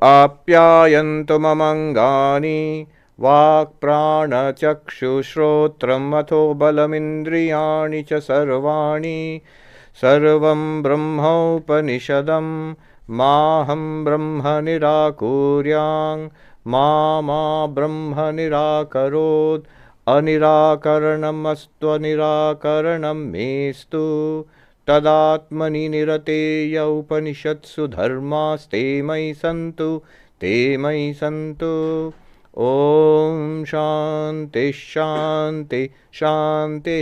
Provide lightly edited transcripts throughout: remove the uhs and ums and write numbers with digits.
आप्यायन्तु ममङ्गानि वाक् प्राणचक्षुश्रोत्रम् अथो बलमिन्द्रियाणि च सर्वाणि सर्वं ब्रह्मोपनिषदं माहं ब्रह्म निराकुर्यां मा ब्रह्म निराकरोत् अनिराकरणमस्त्वनिराकरणं मेस्तु तदात्मनि निरतेय उपनिषत्सु धर्मास्ते मयि सन्तु ते मयि सन्तु। ओम शांति शांति शांति।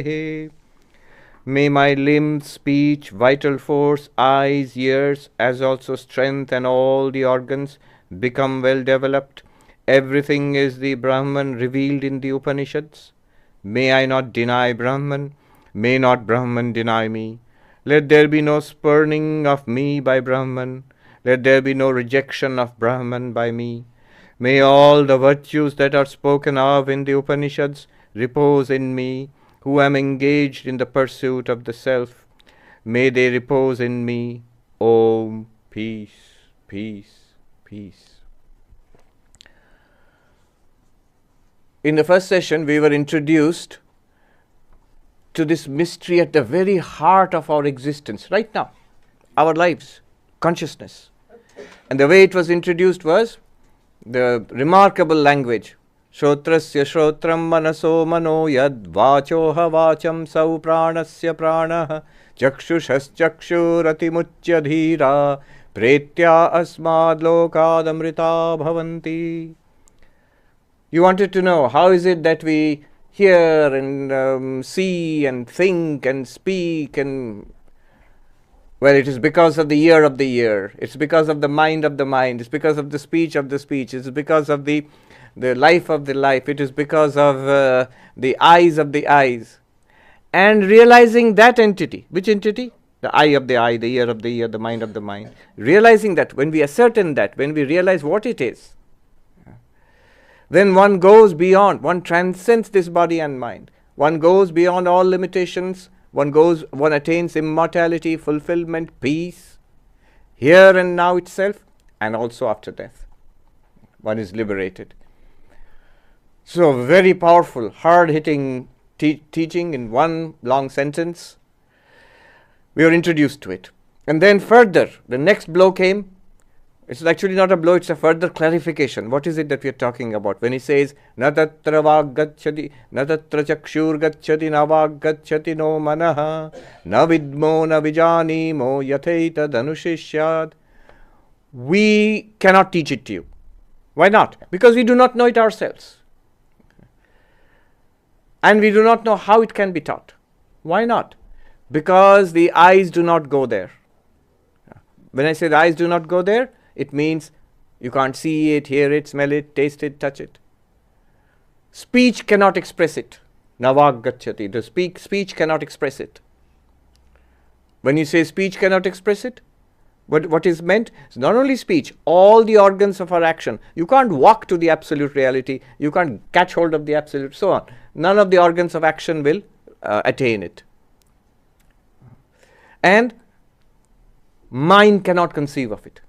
May my limbs, speech, vital force, eyes, ears, as also strength and all the organs become well developed. Everything is the Brahman revealed in the Upanishads. May I not deny Brahman. May not Brahman deny me. Let there be no spurning of me by Brahman. Let there be no rejection of Brahman by me. May all the virtues that are spoken of in the Upanishads repose in me, who am engaged in the pursuit of the self. May they repose in me. Om, peace, peace, peace. In the first session, we were introduced to this mystery at the very heart of our existence, right now, our lives, consciousness. And the way it was introduced was the remarkable language. Shrotrasya shrotram manaso mano yad vachoha vacham sau pranasya pranah chakshushas chakshuratimuchya dhira pretya asmad lokad amrita bhavanti. You wanted to know how is it that we hear and see and think and speak and... Well, it is because of the ear of the ear. It's because of the mind of the mind. It's because of the speech of the speech. It's because of the life of the life. It is because of the eyes of the eyes. And realizing that entity. Which entity? The eye of the eye, the ear of the ear, the mind of the mind. Realizing that, when we ascertain that, when we realize what it is, then one goes beyond, one transcends this body and mind. One goes beyond all limitations. One attains immortality, fulfillment, peace, here and now itself, and also after death. One is liberated. So, very powerful, hard-hitting teaching in one long sentence. We were introduced to it. And then further, the next blow came. It's actually not a blow, it's a further clarification. What is it that we are talking about? When he says, na tatra vag gacchati, na tatra chakshur gacchati, na vag gacchati no manaha, na vidmo na vijanimo yatheita danushishyad. We cannot teach it to you. Why not? Because we do not know it ourselves. And we do not know how it can be taught. Why not? Because the eyes do not go there. When I say the eyes do not go there, it means you can't see it, hear it, smell it, taste it, touch it. Speech cannot express it. Navag gacchati. The speech cannot express it. When you say speech cannot express it, what is meant? It's not only speech, all the organs of our action. You can't walk to the absolute reality. You can't catch hold of the absolute, so on. None of the organs of action will attain it. And mind cannot conceive of it.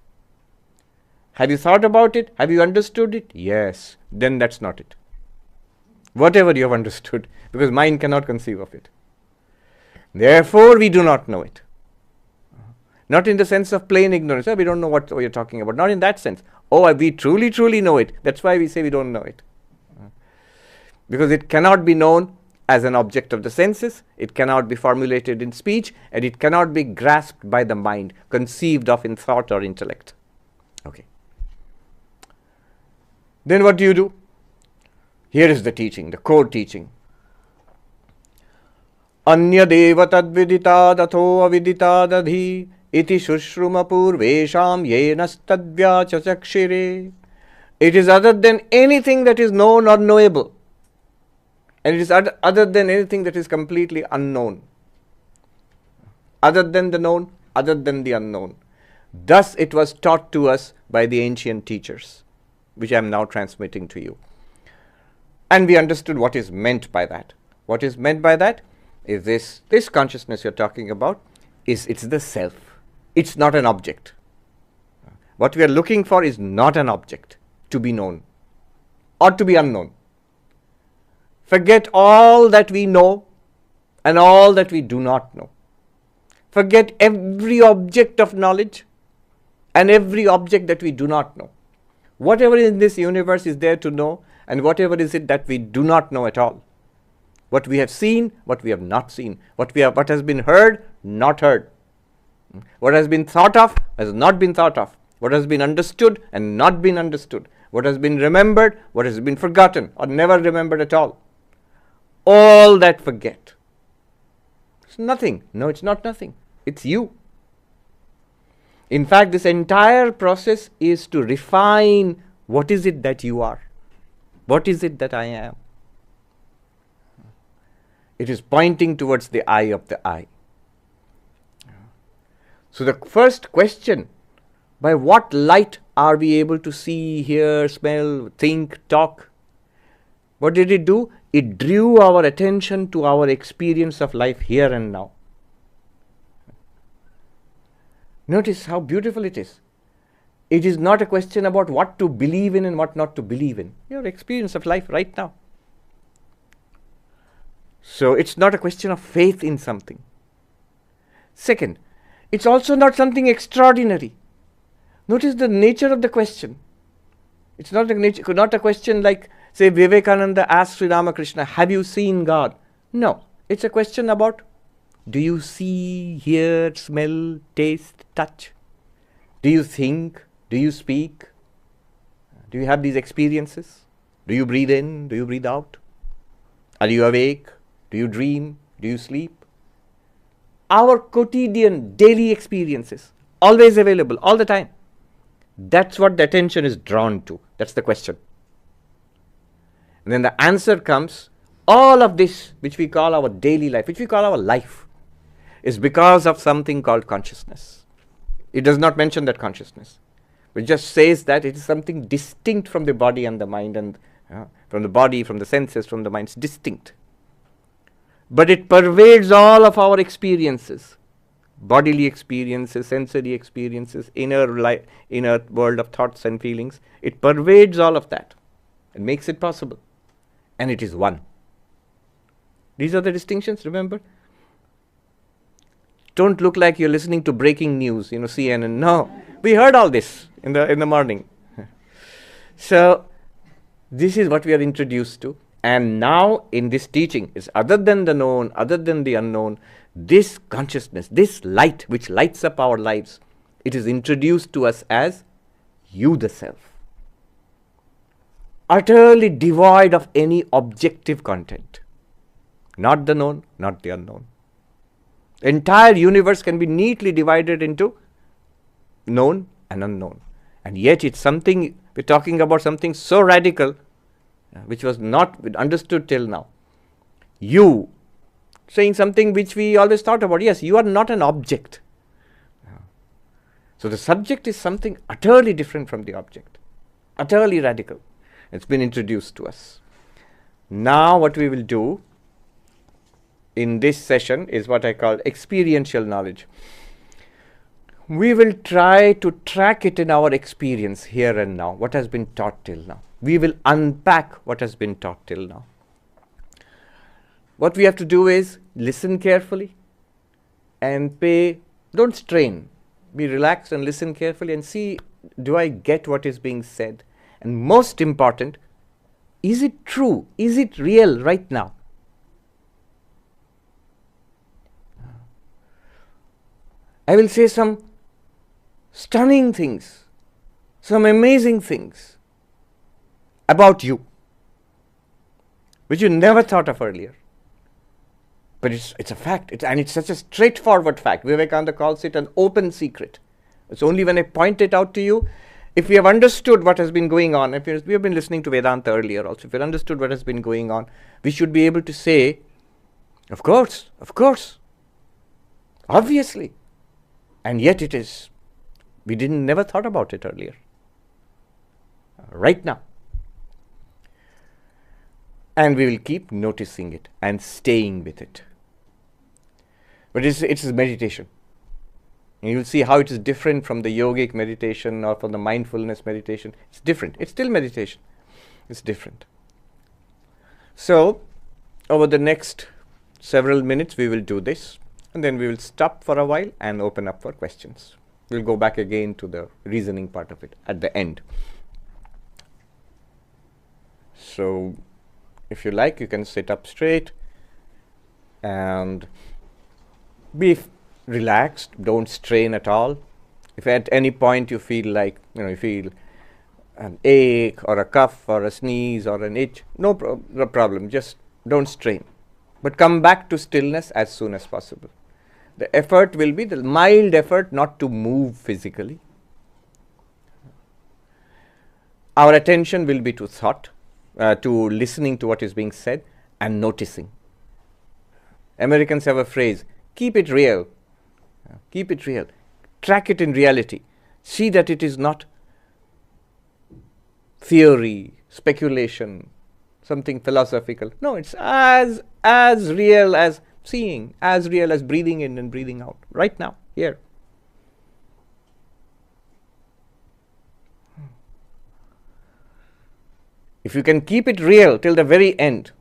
Have you thought about it? Have you understood it? Yes. Then that's not it. Whatever you have understood, because mind cannot conceive of it. Therefore, we do not know it. Not in the sense of plain ignorance. We don't know what you're talking about. Not in that sense. Oh, we truly, truly know it. That's why we say we don't know it. Because it cannot be known as an object of the senses, it cannot be formulated in speech, and it cannot be grasped by the mind, conceived of in thought or intellect. Okay. Then what do? Here is the teaching, the core teaching. Anya deva tadvidita datho avidita dadhi iti shushruma purvesham yenas tadvyacha chakshire. It is other than anything that is known or knowable. And it is other than anything that is completely unknown. Other than the known, other than the unknown. Thus it was taught to us by the ancient teachers, which I am now transmitting to you. And we understood what is meant by that. What is meant by that is this consciousness you're talking about, it's the self. It's not an object. What we are looking for is not an object to be known or to be unknown. Forget all that we know and all that we do not know. Forget every object of knowledge and every object that we do not know. Whatever in this universe is there to know, and whatever is it that we do not know at all. What we have seen, what we have not seen. What has been heard, not heard. What has been thought of, has not been thought of. What has been understood and not been understood. What has been remembered, what has been forgotten or never remembered at all. All that forget. It's nothing. No, it's not nothing. It's you. In fact, this entire process is to refine what is it that you are. What is it that I am? It is pointing towards the eye of the I. So the first question, by what light are we able to see, hear, smell, think, talk? What did it do? It drew our attention to our experience of life here and now. Notice how beautiful it is. It is not a question about what to believe in and what not to believe in. Your experience of life right now. So it's not a question of faith in something. Second, it's also not something extraordinary. Notice the nature of the question. It's not a question like, say, Vivekananda asked Sri Ramakrishna, have you seen God? No, it's a question about, do you see, hear, smell, taste, touch? Do you think? Do you speak? Do you have these experiences? Do you breathe in? Do you breathe out? Are you awake? Do you dream? Do you sleep? Our quotidian, daily experiences, always available, all the time. That's what the attention is drawn to. That's the question. And then the answer comes, all of this, which we call our daily life, which we call our life, is because of something called consciousness. It does not mention that consciousness. It just says that it is something distinct from the body and the mind, and from the body, from the senses, from the mind. It's distinct. But it pervades all of our experiences, bodily experiences, sensory experiences, inner world of thoughts and feelings. It pervades all of that and makes it possible. And it is one. These are the distinctions, remember? Don't look like you're listening to breaking news, CNN. No, we heard all this in the morning. So this is what we are introduced to. And now in this teaching is other than the known, other than the unknown, this consciousness, this light which lights up our lives, it is introduced to us as you the self. Utterly devoid of any objective content. Not the known, not the unknown. The entire universe can be neatly divided into known and unknown. And yet it's something, we're talking about something so radical, which was not understood till now. You, saying something which we always thought about. Yes, you are not an object. So the subject is something utterly different from the object. Utterly radical. It's been introduced to us. Now what we will do in this session is what I call experiential knowledge. We will try to track it in our experience here and now, what has been taught till now. We will unpack what has been taught till now. What we have to do is listen carefully and don't strain. Be relaxed and listen carefully and see, do I get what is being said? And most important, is it true? Is it real right now? I will say some stunning things, some amazing things about you, which you never thought of earlier. But it's a fact, and it's such a straightforward fact. Vivekananda calls it an open secret. It's only when I point it out to you, if we have understood what has been going on, if we have been listening to Vedanta earlier also, if we have understood what has been going on, we should be able to say, of course, obviously. And yet it is. We never thought about it earlier. Right now. And we will keep noticing it and staying with it. But it's meditation. And you'll see how it is different from the yogic meditation or from the mindfulness meditation. It's different. It's still meditation. It's different. So, over the next several minutes, we will do this. And then we will stop for a while and open up for questions. We'll go back again to the reasoning part of it at the end. So, if you like, you can sit up straight and be relaxed. Don't strain at all. If at any point you feel like, you feel an ache or a cough or a sneeze or an itch, no problem. Just don't strain. But come back to stillness as soon as possible. The effort will be the mild effort not to move physically. Our attention will be to thought, to listening to what is being said and noticing. Americans have a phrase, keep it real. Keep it real. Track it in reality. See that it is not theory, speculation, something philosophical. No, it's as real as seeing, as real as breathing in and breathing out, right now, here. If you can keep it real till the very end,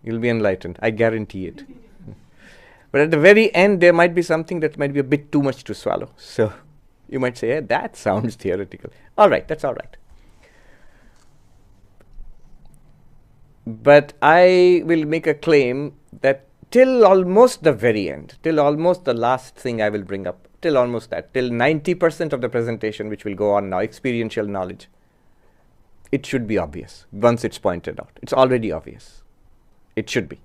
you'll be enlightened. I guarantee it. But at the very end, there might be something that might be a bit too much to swallow. So you might say, that sounds theoretical. All right, that's all right. But I will make a claim that till almost the very end, till almost the last thing I will bring up, till almost that, till 90% of the presentation, which will go on now, experiential knowledge, it should be obvious once it's pointed out. It's already obvious. It should be.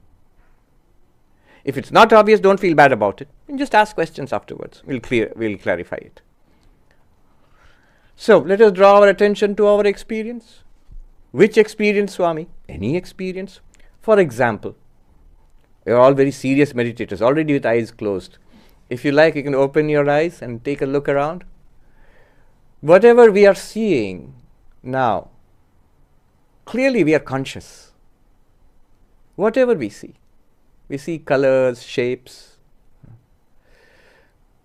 If it's not obvious, don't feel bad about it. And just ask questions afterwards. We'll clarify it. So let us draw our attention to our experience. Which experience, Swami? Any experience. For example, you're all very serious meditators, already with eyes closed. If you like, you can open your eyes and take a look around. Whatever we are seeing now, clearly we are conscious. Whatever we see colors, shapes,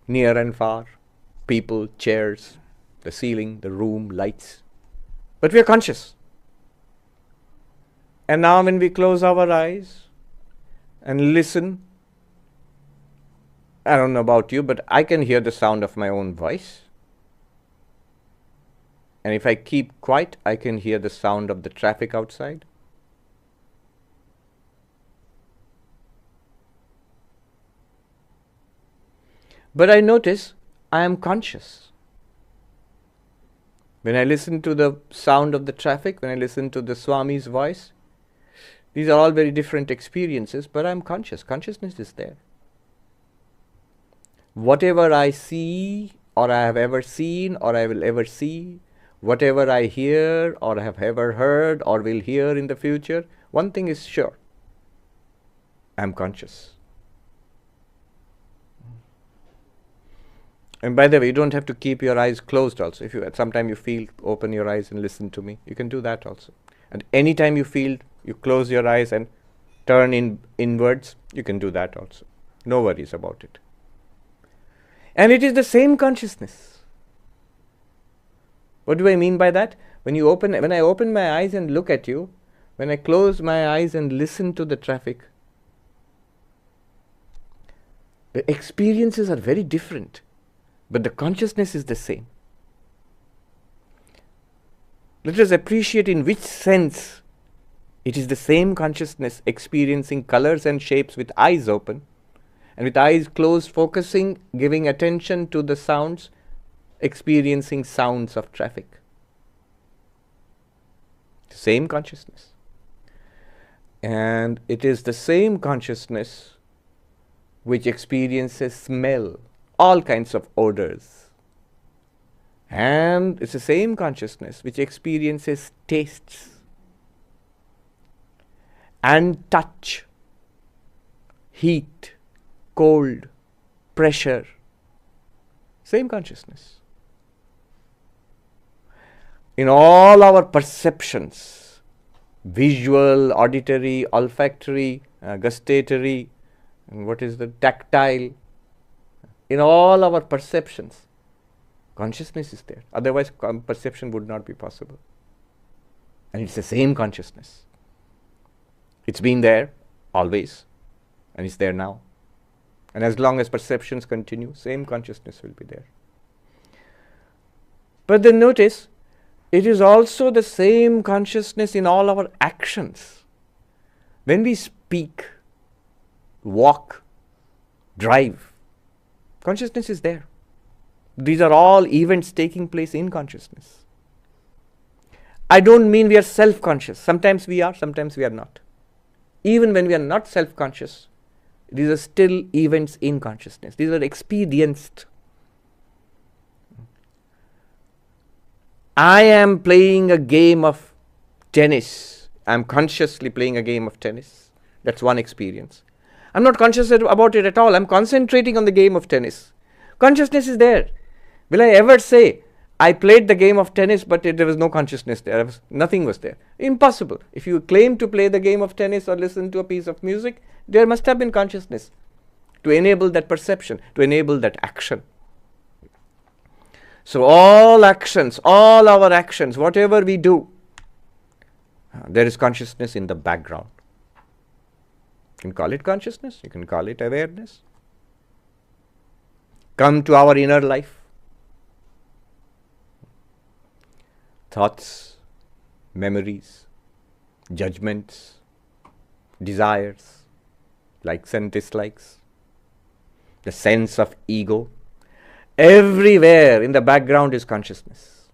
near and far, people, chairs, the ceiling, the room, lights. But we are conscious. And now when we close our eyes and listen, I don't know about you, but I can hear the sound of my own voice. And if I keep quiet, I can hear the sound of the traffic outside. But I notice I am conscious. When I listen to the sound of the traffic, when I listen to the Swami's voice, these are all very different experiences, but I'm conscious. Consciousness is there. Whatever I see, or I have ever seen, or I will ever see, whatever I hear, or have ever heard, or will hear in the future, one thing is sure. I'm conscious. And by the way, you don't have to keep your eyes closed also. If you at some time you feel, open your eyes and listen to me. You can do that also. And anytime you feel, you close your eyes and turn inwards, you can do that also. No worries about it. And it is the same consciousness. What do I mean by that? When I open my eyes and look at you, when I close my eyes and listen to the traffic, the experiences are very different. But the consciousness is the same. Let us appreciate in which sense it is the same consciousness experiencing colors and shapes with eyes open and with eyes closed, focusing, giving attention to the sounds, experiencing sounds of traffic. Same consciousness. And it is the same consciousness which experiences smell, all kinds of odors. And it's the same consciousness which experiences tastes and touch, heat, cold, pressure. Same consciousness. In all our perceptions, visual, auditory, olfactory, gustatory, And what is the tactile? In all our perceptions, consciousness is there. Otherwise, perception would not be possible. And it's the same consciousness. It's been there always, and it's there now. And as long as perceptions continue, same consciousness will be there. But then notice, it is also the same consciousness in all our actions. When we speak, walk, drive, consciousness is there. These are all events taking place in consciousness. I don't mean we are self-conscious. Sometimes we are, sometimes we are not. Even when we are not self-conscious, these are still events in consciousness. These are experienced. I am playing a game of tennis. I am consciously playing a game of tennis. That's one experience. I'm not conscious about it at all. I'm concentrating on the game of tennis. Consciousness is there. Will I ever say, I played the game of tennis, but there was no consciousness there. Nothing was there. Impossible. If you claim to play the game of tennis or listen to a piece of music, there must have been consciousness to enable that perception, to enable that action. So all actions, all our actions, whatever we do, there is consciousness in the background. You can call it consciousness, you can call it awareness. Come to our inner life. Thoughts, memories, judgments, desires, likes and dislikes, the sense of ego. Everywhere in the background is consciousness.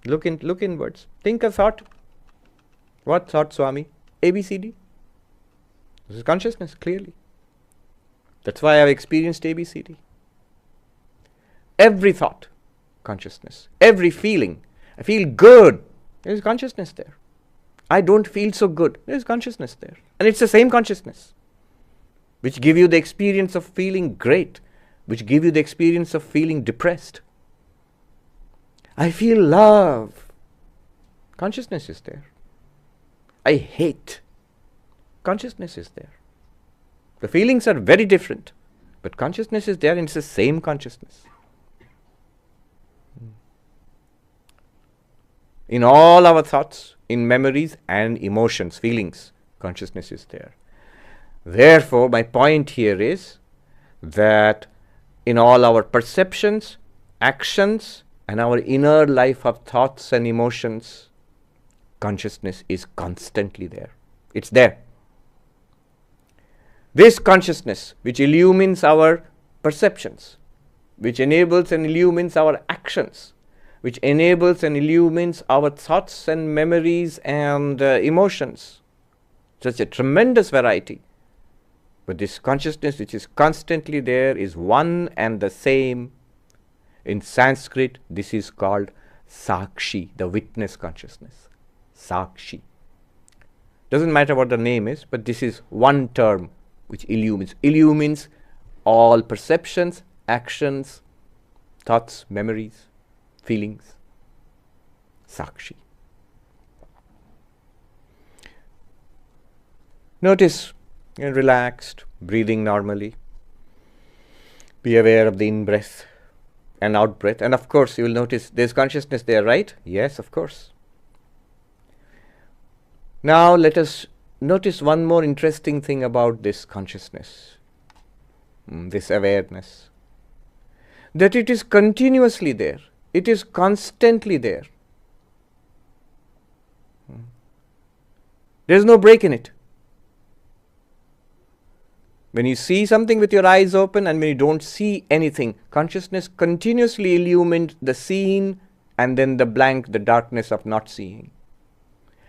Look inwards. Think a thought. What thought, Swami? ABCD. This is consciousness, clearly. That's why I've experienced ABCD. Every thought, consciousness. Every feeling. I feel good. There is consciousness there. I don't feel so good. There is consciousness there. And it's the same consciousness which give you the experience of feeling great, which give you the experience of feeling depressed. I feel love. Consciousness is there. I hate. Consciousness is there. The feelings are very different, but consciousness is there and it's the same consciousness. In all our thoughts, in memories and emotions, feelings, consciousness is there. Therefore, my point here is that in all our perceptions, actions, and our inner life of thoughts and emotions, consciousness is constantly there. It's there. This consciousness, which illumines our perceptions, which enables and illumines our actions, which enables and illumines our thoughts and memories and emotions, such a tremendous variety. But this consciousness which is constantly there is one and the same. In Sanskrit, this is called Sakshi, the witness consciousness. Sakshi. Doesn't matter what the name is, but this is one term which illumines all perceptions, actions, thoughts, memories, feelings. Sakshi. Notice, you're relaxed, breathing normally. Be aware of the in-breath and out-breath. And of course, you will notice there's consciousness there, right? Yes, of course. Now let us notice one more interesting thing about this consciousness, this awareness. That it is continuously there. It is constantly there. There is no break in it. When you see something with your eyes open and when you don't see anything, consciousness continuously illumined the seen and then the blank, the darkness of not seeing.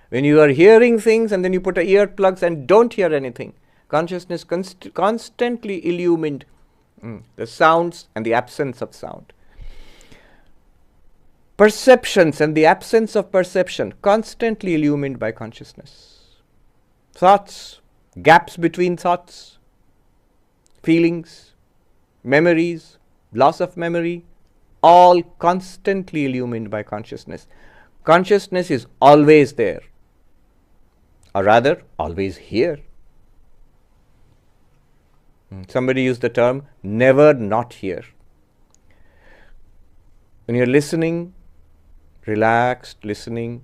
When you are hearing things and then you put earplugs and don't hear anything, consciousness constantly illumined the sounds and the absence of sound. Perceptions and the absence of perception, constantly illumined by consciousness. Thoughts, gaps between thoughts, feelings, memories, loss of memory, all constantly illumined by consciousness. Consciousness is always there, or rather, always here. Somebody used the term never not here. When you're listening, relaxed, listening,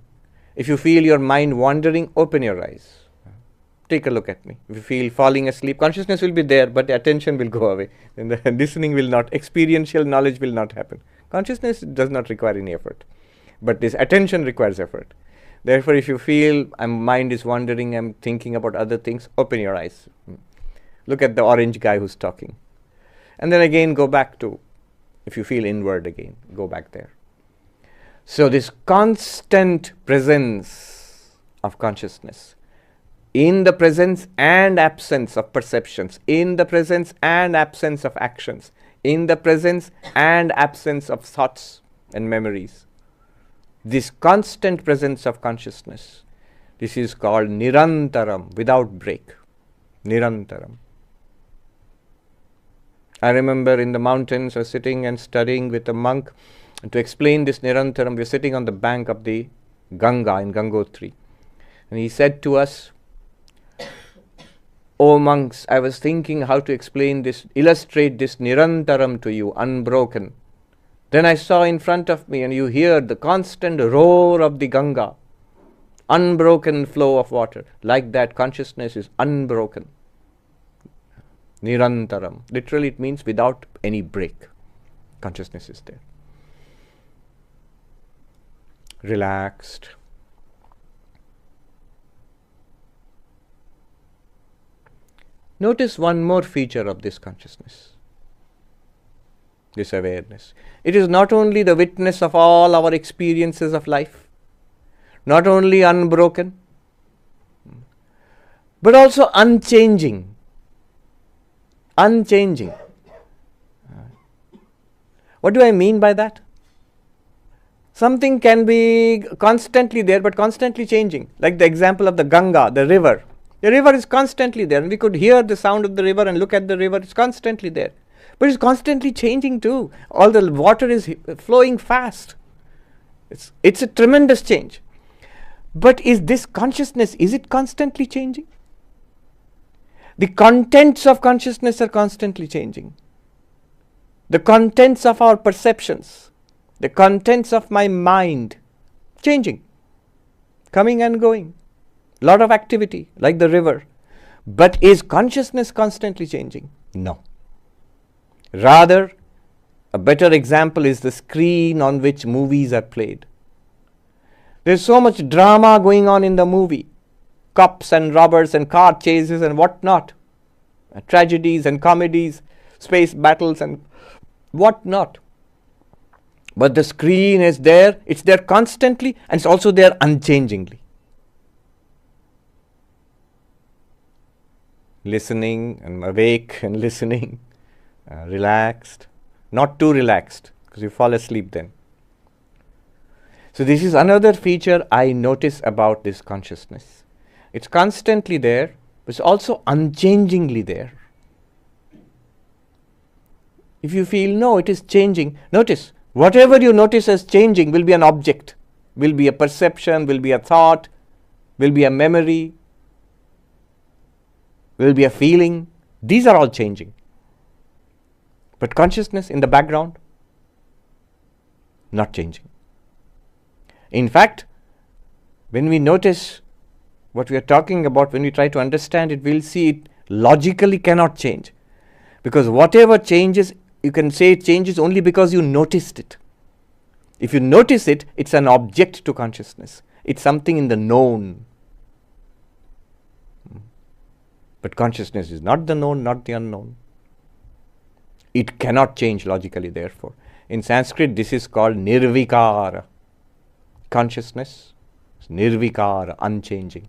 if you feel your mind wandering, open your eyes. Take a look at me. If you feel falling asleep, consciousness will be there, but the attention will go away. And the listening will not, experiential knowledge will not happen. Consciousness does not require any effort, but this attention requires effort. Therefore, if you feel my mind is wandering, I'm thinking about other things, open your eyes. Look at the orange guy who's talking. And then again go back to, if you feel inward again, go back there. So this constant presence of consciousness, in the presence and absence of perceptions, in the presence and absence of actions, in the presence and absence of thoughts and memories. This constant presence of consciousness, this is called Nirantaram, without break. Nirantaram. I remember in the mountains, I was sitting and studying with a monk. And to explain this Nirantaram, we were sitting on the bank of the Ganga in Gangotri. And he said to us, "O monks, I was thinking how to explain this, illustrate this Nirantaram to you, unbroken. Then I saw in front of me, and you hear the constant roar of the Ganga, unbroken flow of water. Like that, consciousness is unbroken. Nirantaram. Literally, it means without any break. Consciousness is there. Relaxed. Notice one more feature of this consciousness, this awareness. It is not only the witness of all our experiences of life, not only unbroken, but also unchanging. Unchanging. What do I mean by that? Something can be constantly there, but constantly changing. Like the example of the Ganga, the river. The river is constantly there, and we could hear the sound of the river and look at the river. It's constantly there. But it's constantly changing too. All the water is flowing fast. It's a tremendous change. But is this consciousness, is it constantly changing? The contents of consciousness are constantly changing. The contents of our perceptions, the contents of my mind, changing, coming and going. Lot of activity, like the river. But is consciousness constantly changing? No. Rather, a better example is the screen on which movies are played. There's so much drama going on in the movie. Cops and robbers and car chases and whatnot. Tragedies and comedies, space battles and whatnot. But the screen is there, it's there constantly, and it's also there unchangingly. Listening and awake and listening, relaxed, not too relaxed because you fall asleep then. So this is another feature I notice about this consciousness. It's constantly there, but it's also unchangingly there. If you feel, no, it is changing, notice, whatever you notice as changing will be an object, will be a perception, will be a thought, will be a memory, will be a feeling. These are all changing. But consciousness in the background, not changing. In fact, when we notice what we are talking about, when we try to understand it, we'll see it logically cannot change. Because whatever changes, you can say it changes only because you noticed it. If you notice it, it's an object to consciousness. It's something in the known. But consciousness is not the known, not the unknown. It cannot change logically, therefore. In Sanskrit, this is called nirvikara. Consciousness is nirvikara, unchanging.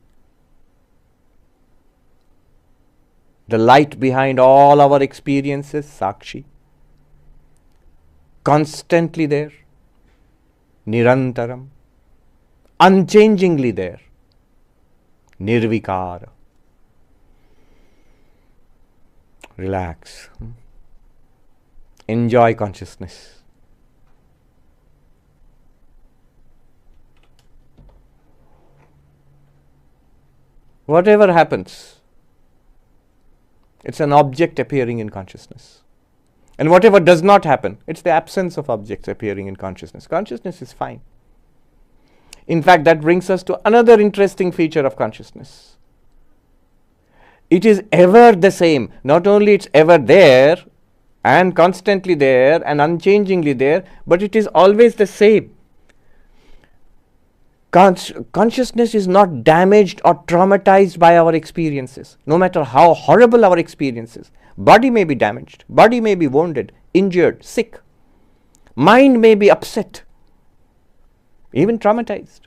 The light behind all our experiences, Sakshi, constantly there, Nirantaram, unchangingly there, Nirvikara. Relax. Enjoy consciousness. Whatever happens, It's an object appearing in consciousness. And whatever does not happen, it's the absence of objects appearing in consciousness. Consciousness is fine. In fact, that brings us to another interesting feature of consciousness. It is ever the same. Not only it's ever there and constantly there and unchangingly there, but it is always the same. Consciousness is not damaged or traumatized by our experiences, no matter how horrible our experiences. Body may be damaged, body may be wounded, injured, sick. Mind may be upset, even traumatized,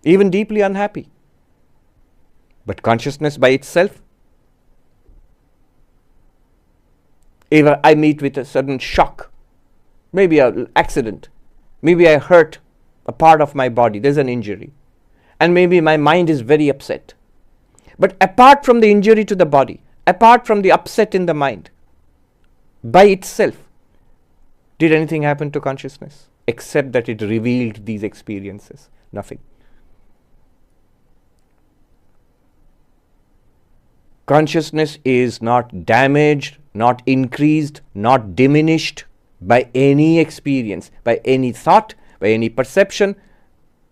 even deeply unhappy. But consciousness by itself, if I meet with a sudden shock, maybe an accident, maybe I hurt a part of my body, there's an injury, and maybe my mind is very upset. But apart from the injury to the body, apart from the upset in the mind, by itself, did anything happen to consciousness? Except that it revealed these experiences. Nothing. Consciousness is not damaged, not increased, not diminished by any experience, by any thought, by any perception,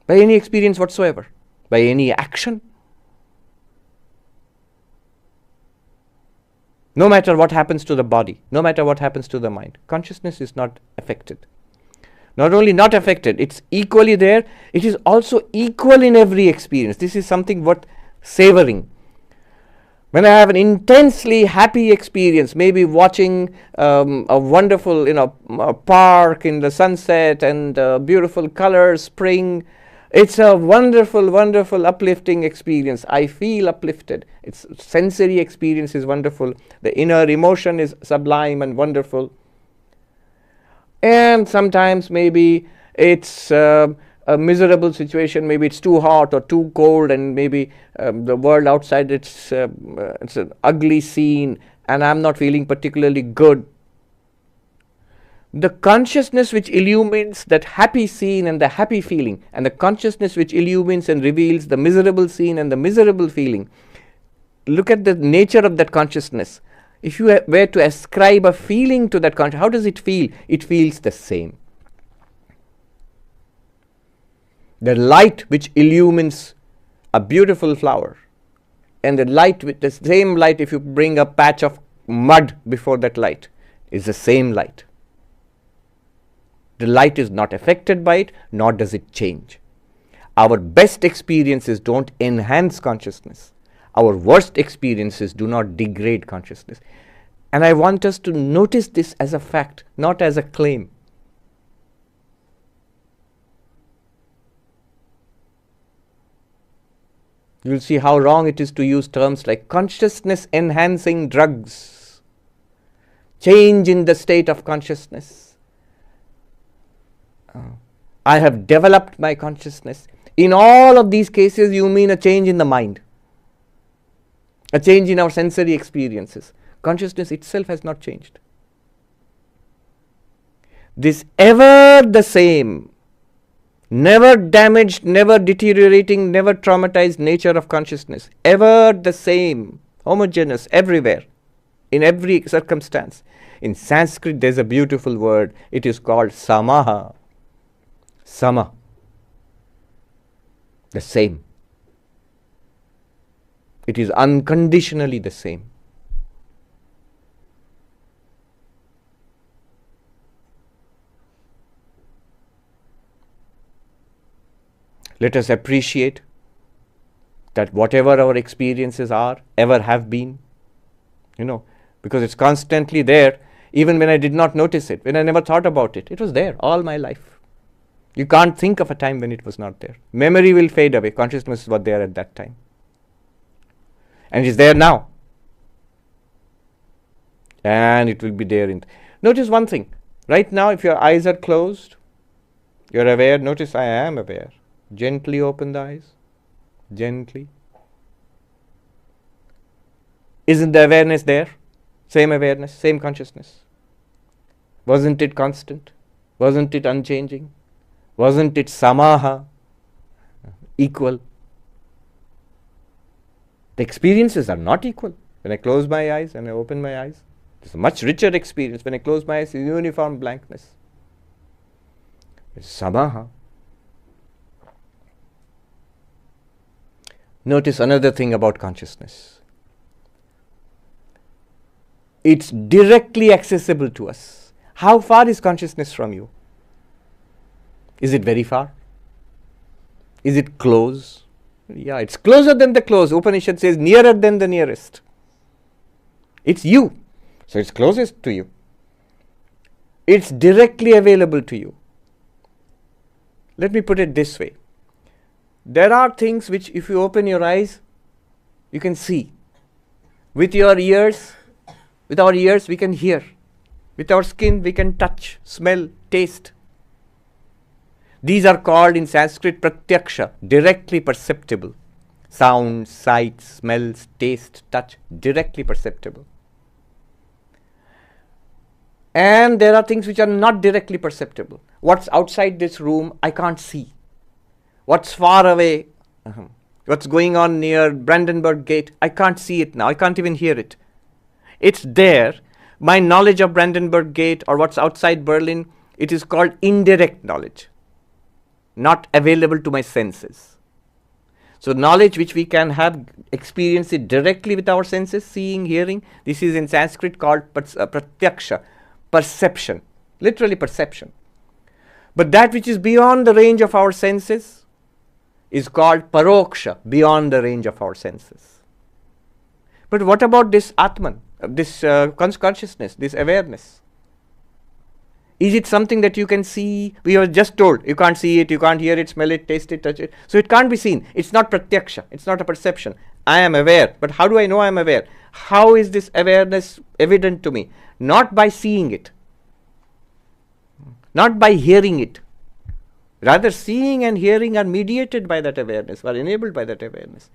by any experience whatsoever, by any action. No matter what happens to the body, no matter what happens to the mind, consciousness is not affected. Not only not affected, it's equally there, it is also equal in every experience. This is something worth savoring. When I have an intensely happy experience, maybe watching a wonderful, a park in the sunset and beautiful colors, spring, it's a wonderful, wonderful, uplifting experience. I feel uplifted. Its sensory experience is wonderful. The inner emotion is sublime and wonderful. And sometimes maybe it's a miserable situation, maybe it's too hot or too cold, and maybe the world outside it's an ugly scene and I'm not feeling particularly good. The consciousness which illumines that happy scene and the happy feeling, and the consciousness which illumines and reveals the miserable scene and the miserable feeling, look at the nature of that consciousness. If you were to ascribe a feeling to that consciousness, how does it feel? It feels the same. The light which illumines a beautiful flower, and the light with the same light, if you bring a patch of mud before that light, is the same light. The light is not affected by it, nor does it change. Our best experiences don't enhance consciousness. Our worst experiences do not degrade consciousness. And I want us to notice this as a fact, not as a claim. You will see how wrong it is to use terms like consciousness enhancing drugs, change in the state of consciousness. I have developed my consciousness. In all of these cases, you mean a change in the mind, a change in our sensory experiences. Consciousness itself has not changed. This ever the same, never damaged, never deteriorating, never traumatized nature of consciousness, ever the same, homogeneous everywhere, in every circumstance. In Sanskrit, there's a beautiful word. It is called samaha. Sama, the same. It is unconditionally the same. Let us appreciate that whatever our experiences are, ever have been, because it's constantly there, even when I did not notice it, when I never thought about it, it was there all my life. You can't think of a time when it was not there. Memory will fade away. Consciousness was there at that time. And it is there now. And it will be there. Notice one thing. Right now, if your eyes are closed, you're aware. Notice I am aware. Gently open the eyes. Gently. Isn't the awareness there? Same awareness, same consciousness. Wasn't it constant? Wasn't it unchanging? Wasn't it samaha, equal? The experiences are not equal. When I close my eyes and I open my eyes, it's a much richer experience. When I close my eyes, it's uniform blankness. It's samaha. Notice another thing about consciousness. It's directly accessible to us. How far is consciousness from you? Is it very far? Is it close? Yeah, it's closer than the close. Upanishad says nearer than the nearest. It's you. So it's closest to you. It's directly available to you. Let me put it this way. There are things which if you open your eyes, you can see. With your ears, with our ears we can hear. With our skin we can touch, smell, taste. These are called in Sanskrit pratyaksha, directly perceptible. Sounds, sights, smells, taste, touch, directly perceptible. And there are things which are not directly perceptible. What's outside this room, I can't see. What's far away, what's going on near Brandenburg Gate, I can't see it now. I can't even hear it. It's there. My knowledge of Brandenburg Gate or what's outside Berlin, it is called indirect knowledge, not available to my senses. So knowledge which we can have, experience it directly with our senses, seeing, hearing, this is in Sanskrit called pratyaksha, perception, literally perception. But that which is beyond the range of our senses is called paroksha, beyond the range of our senses. But what about this Atman, this consciousness, this awareness? Is it something that you can see? We were just told you can't see it, you can't hear it, smell it, taste it, touch it. So it can't be seen. It's not pratyaksha, it's not a perception. I am aware, but how do I know I am aware? How is this awareness evident to me? Not by seeing it, not by hearing it. Rather, seeing and hearing are mediated by that awareness, are enabled by that awareness.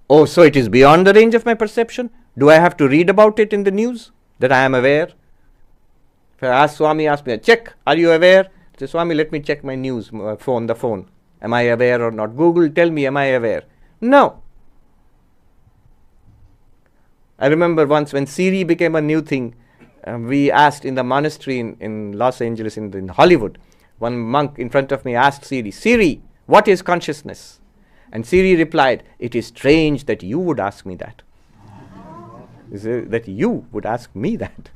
Oh, so it is beyond the range of my perception? Do I have to read about it in the news that I am aware? If I ask Swami, ask me, check, are you aware? I say, Swami, let me check my news, the phone. Am I aware or not? Google, tell me, am I aware? No. I remember once when Siri became a new thing, we asked in the monastery in Los Angeles, in Hollywood, one monk in front of me asked Siri, Siri, what is consciousness? And Siri replied, it is strange that you would ask me that. That you would ask me that.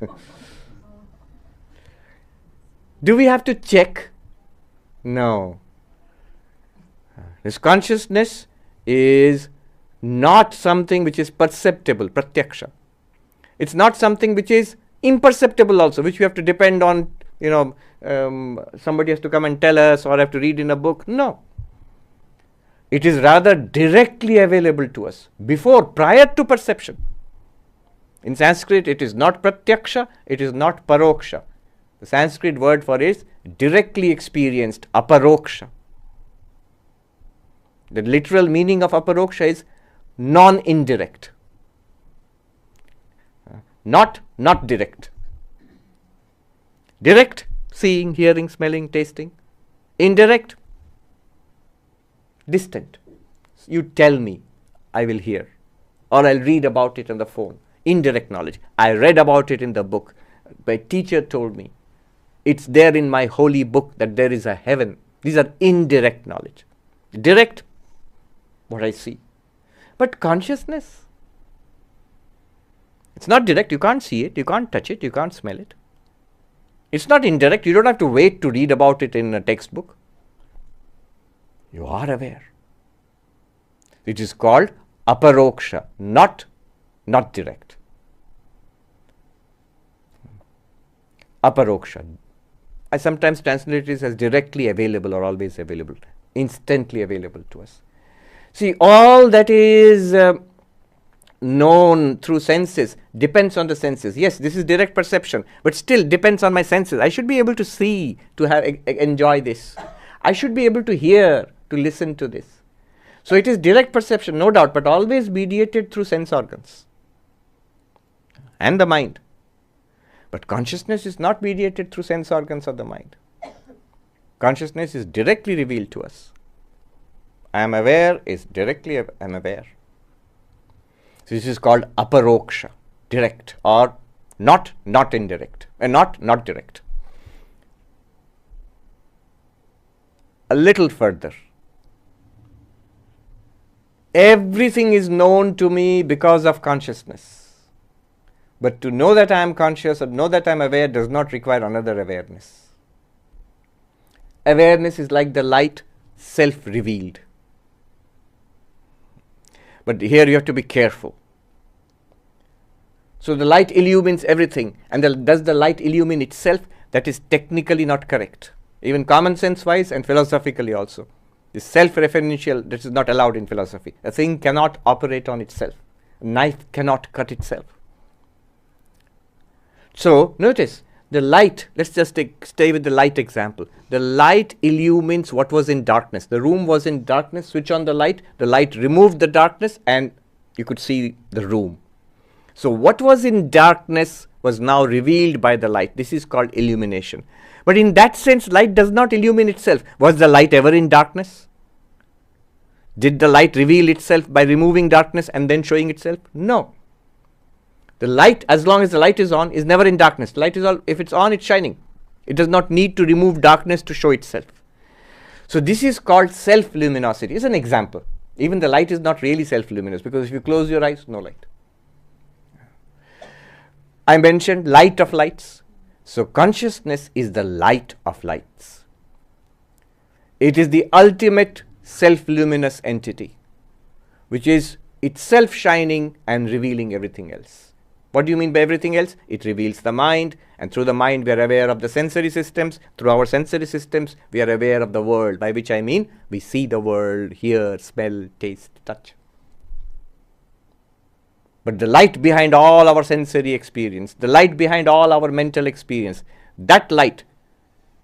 Do we have to check? No. This consciousness is not something which is perceptible, pratyaksha. It's not something which is imperceptible also, which we have to depend on, somebody has to come and tell us or have to read in a book. No. It is rather directly available to us, prior to perception. In Sanskrit, it is not pratyaksha, it is not paroksha. The Sanskrit word for it is directly experienced, aparoksha. The literal meaning of aparoksha is non-indirect, not direct. Direct, seeing, hearing, smelling, tasting. Indirect, distant. You tell me, I will hear, or I'll read about it on the phone. Indirect knowledge. I read about it in the book. My teacher told me. It's there in my holy book that there is a heaven. These are indirect knowledge. Direct, what I see. But consciousness, it's not direct. You can't see it, you can't touch it, you can't smell it. It's not indirect. You don't have to wait to read about it in a textbook. You are aware. It is called aparoksha, not direct. Aparoksha. I sometimes translate it as directly available or always available, instantly available to us. See, all that is known through senses depends on the senses. Yes, this is direct perception, but still depends on my senses. I should be able to see, to enjoy this. I should be able to hear, to listen to this. So it is direct perception, no doubt, but always mediated through sense organs and the mind. But consciousness is not mediated through sense organs of the mind. Consciousness is directly revealed to us. I am aware is directly I am aware. So this is called aparoksha, direct, or not indirect, and not direct. A little further. Everything is known to me because of consciousness. But to know that I am conscious or know that I am aware does not require another awareness. Awareness is like the light self-revealed. But here you have to be careful. So the light illumines everything. And does the light illumine itself? That is technically not correct. Even common sense wise and philosophically also. The self-referential, that is not allowed in philosophy. A thing cannot operate on itself. A knife cannot cut itself. So notice, the light, let's just stay with the light example. The light illumines what was in darkness. The room was in darkness, switch on the light removed the darkness and you could see the room. So what was in darkness was now revealed by the light. This is called illumination. But in that sense, light does not illumine itself. Was the light ever in darkness? Did the light reveal itself by removing darkness and then showing itself? No. The light, as long as the light is on, is never in darkness. Light is all, if it's on, it's shining. It does not need to remove darkness to show itself. So this is called self-luminosity. It's an example. Even the light is not really self-luminous, because if you close your eyes, no light. I mentioned light of lights. So consciousness is the light of lights. It is the ultimate self-luminous entity, which is itself shining and revealing everything else. What do you mean by everything else? It reveals the mind, and through the mind we are aware of the sensory systems. Through our sensory systems we are aware of the world, by which I mean we see the world, hear, smell, taste, touch. But the light behind all our sensory experience, the light behind all our mental experience, that light,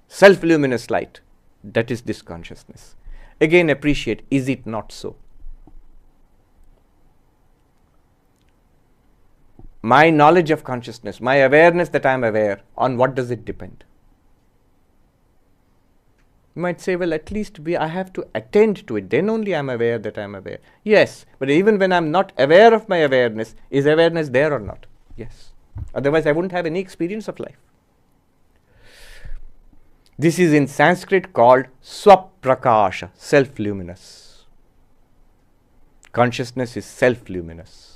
self-luminous light, that is this consciousness. Again, appreciate, is it not so? My knowledge of consciousness, my awareness that I am aware, on what does it depend? You might say, well, at least I have to attend to it, then only I am aware that I am aware. Yes, but even when I am not aware of my awareness, is awareness there or not? Yes. Otherwise, I wouldn't have any experience of life. This is in Sanskrit called swaprakasha, self-luminous. Consciousness is self-luminous.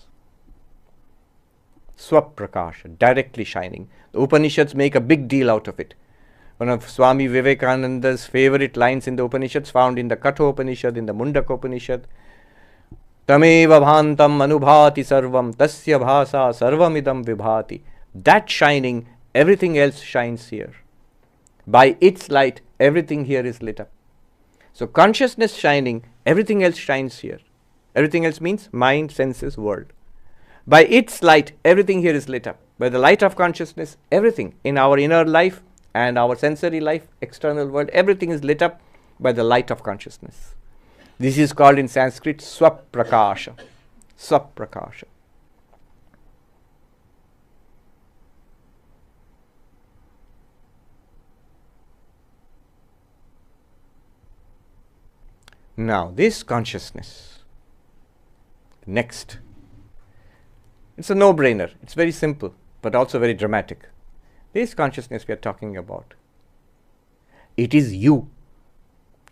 Swaprakasha, directly shining. The Upanishads make a big deal out of it. One of Swami Vivekananda's favorite lines in the Upanishads, found in the Katha Upanishad, in the Mundaka Upanishad. Tameva bhantam anubhati sarvam tasya bhasa sarvamidam vibhati. That shining, everything else shines here. By its light, everything here is lit up. So consciousness shining, everything else shines here. Everything else means mind, senses, world. By its light, everything here is lit up. By the light of consciousness, everything in our inner life and our sensory life, external world, everything is lit up by the light of consciousness. This is called in Sanskrit swaprakasha. Swaprakasha. Now, this consciousness, next. It's a no-brainer. It's very simple, but also very dramatic. This consciousness we are talking about, it is you,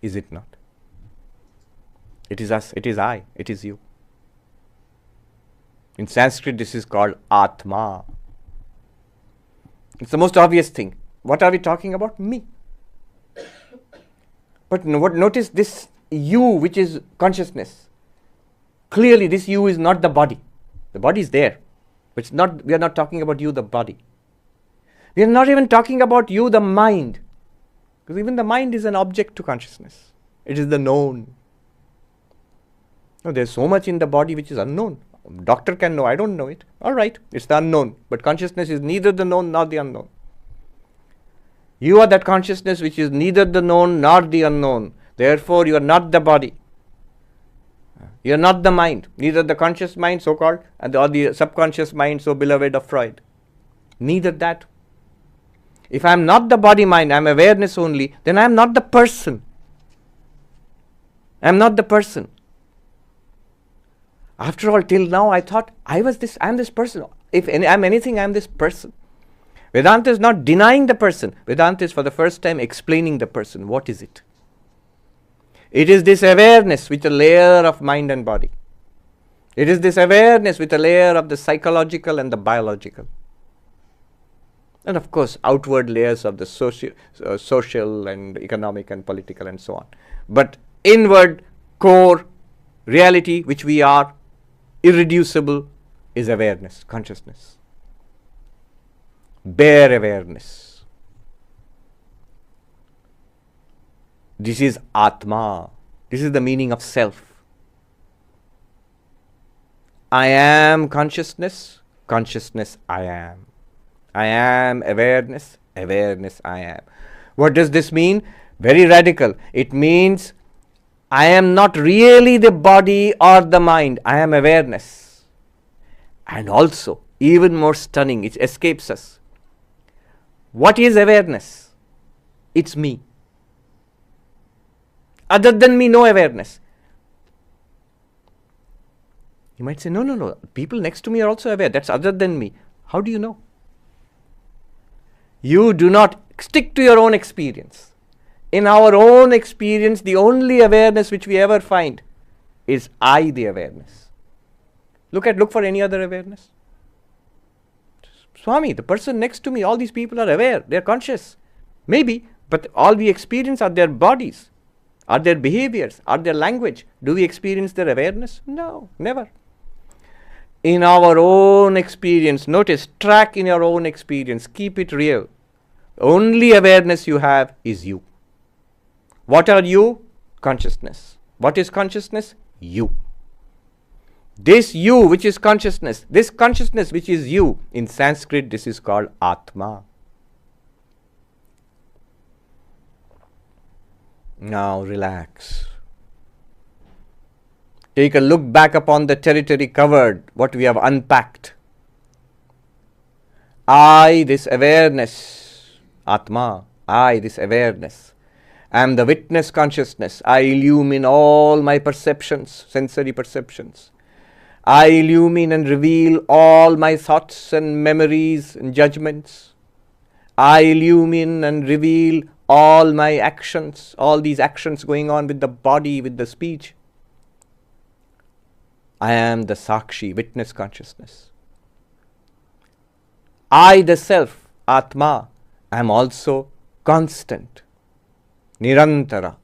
is it not? It is us, it is I, it is you. In Sanskrit, this is called Atma. It's the most obvious thing. What are we talking about? Me. But notice this you, which is consciousness. Clearly, this you is not the body. The body is there, but it's not. We are not talking about you, the body. We are not even talking about you, the mind, because even the mind is an object to consciousness. It is the known. No, there's so much in the body which is unknown. Doctor can know, I don't know it. All right, it's the unknown. But consciousness is neither the known nor the unknown. You are that consciousness which is neither the known nor the unknown. Therefore, you are not the body. You are not the mind, neither the conscious mind, so-called, or the subconscious mind, so beloved of Freud. Neither that. If I am not the body-mind, I am awareness only, then I am not the person. I am not the person. After all, till now I thought I am this person. If I'm anything, I'm this person. Vedanta is not denying the person. Vedanta is for the first time explaining the person. What is it? It is this awareness with a layer of mind and body. It is this awareness with a layer of the psychological and the biological. And of course, outward layers of the social and economic and political and so on. But inward, core, reality, which we are, irreducible, is awareness, consciousness. Bare awareness. This is Atma. This is the meaning of self. I am consciousness, consciousness I am. I am awareness, awareness I am. What does this mean? Very radical. It means I am not really the body or the mind. I am awareness. And also, even more stunning, it escapes us. What is awareness? It's me. Other than me, no awareness. You might say, no. People next to me are also aware. That's other than me. How do you know? You do not stick to your own experience. In our own experience, the only awareness which we ever find is I, the awareness. Look for any other awareness. Swami, the person next to me, all these people are aware, they are conscious. Maybe, but all we experience are their bodies, are their behaviors, are their language. Do we experience their awareness? No, never. In our own experience, notice, track in your own experience, keep it real. The only awareness you have is you. What are you? Consciousness. What is consciousness? You. This you which is consciousness, this consciousness which is you, in Sanskrit this is called Atma. Now relax. Take a look back upon the territory covered, what we have unpacked. I, this awareness, Atma, I, this awareness, am the witness consciousness. I illumine all my perceptions, sensory perceptions. I illumine and reveal all my thoughts and memories and judgments. I illumine and reveal all my actions, all these actions going on with the body, with the speech. I am the Sakshi, witness consciousness. I, the self, Atma, am also constant, Nirantara.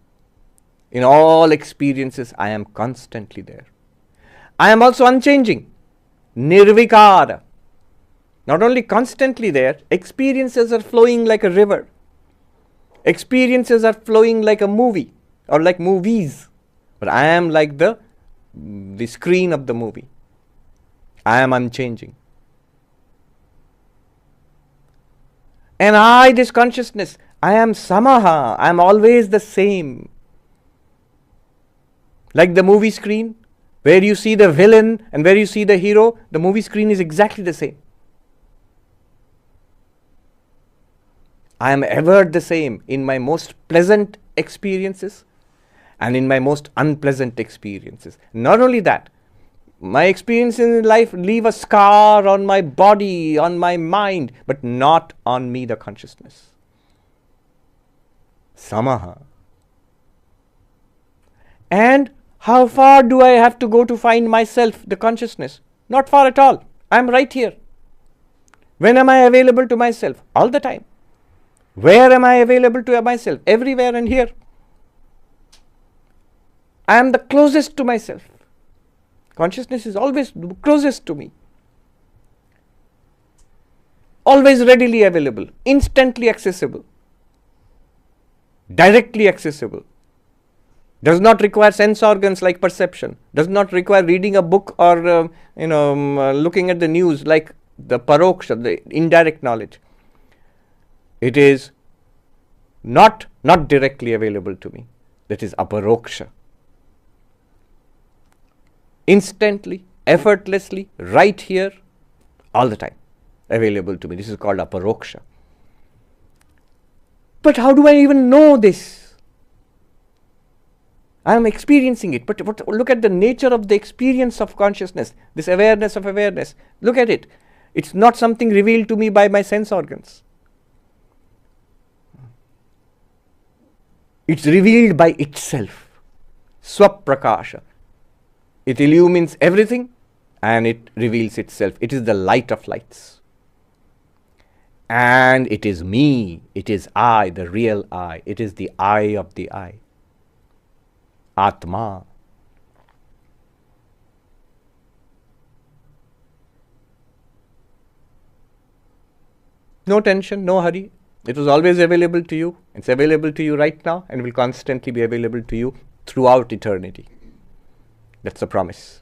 In all experiences, I am constantly there. I am also unchanging, Nirvikara. Not only constantly there, experiences are flowing like a river. Experiences are flowing like a movie or like movies. But I am like the screen of the movie. I am unchanging. And I, this consciousness, I am Samaha. I am always the same. Like the movie screen, where you see the villain and where you see the hero, the movie screen is exactly the same. I am ever the same in my most pleasant experiences and in my most unpleasant experiences. Not only that, my experiences in life leave a scar on my body, on my mind, but not on me, the consciousness. Samaha. And how far do I have to go to find myself, the consciousness? Not far at all. I am right here. When am I available to myself? All the time. Where am I available to myself? Everywhere and here. I am the closest to myself. Consciousness is always closest to me. Always readily available, instantly accessible, directly accessible. Does not require sense organs like perception. Does not require reading a book or looking at the news like the paroksha, the indirect knowledge. It is not directly available to me. That is aparoksha. Instantly, effortlessly, right here, all the time, available to me. This is called aparoksha. But how do I even know this? I am experiencing it, but look at the nature of the experience of consciousness, this awareness of awareness. Look at it. It's not something revealed to me by my sense organs. It's revealed by itself. Swaprakasha. It illumines everything and it reveals itself. It is the light of lights. And it is me, it is I, the real I. It is the I of the I. Atma. No tension, no hurry. It was always available to you. It's available to you right now and will constantly be available to you throughout eternity. That's a promise.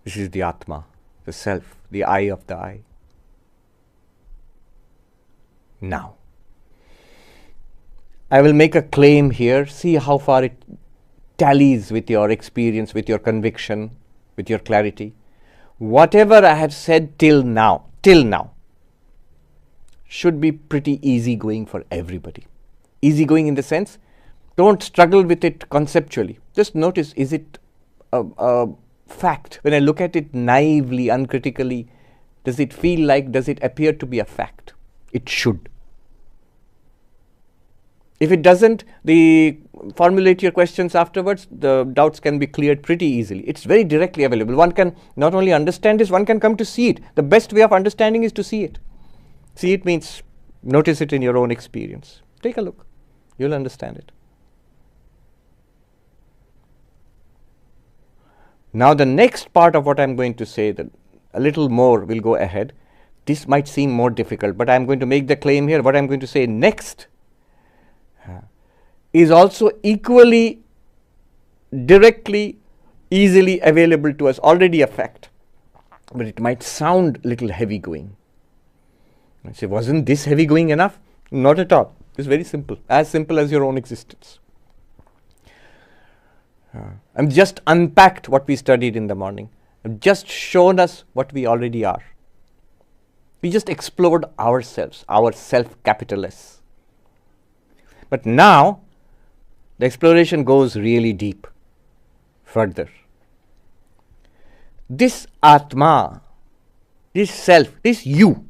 This is the Atma, the self, the I of the I. Now, I will make a claim here. See how far it tallies with your experience, with your conviction, with your clarity. Whatever I have said till now, should be pretty easygoing for everybody. Easygoing in the sense, don't struggle with it conceptually. Just notice, is it a fact? When I look at it naively, uncritically, does it feel like, does it appear to be a fact? It should. If it doesn't, formulate your questions afterwards. The doubts can be cleared pretty easily. It's very directly available. One can not only understand this, one can come to see it. The best way of understanding is to see it. See it means notice it in your own experience. Take a look. You'll understand it. Now the next part of what I'm going to say, that a little more will go ahead. This might seem more difficult, but I'm going to make the claim here. What I'm going to say next is also equally, directly, easily available to us, already a fact. But it might sound a little heavy going. I say, wasn't this heavy going enough? Not at all. It's very simple as your own existence. I've just unpacked what we studied in the morning. I've just shown us what we already are. We just explored ourselves, our self, capital S. But now, the exploration goes really deep, further. This Atma, this self, this you,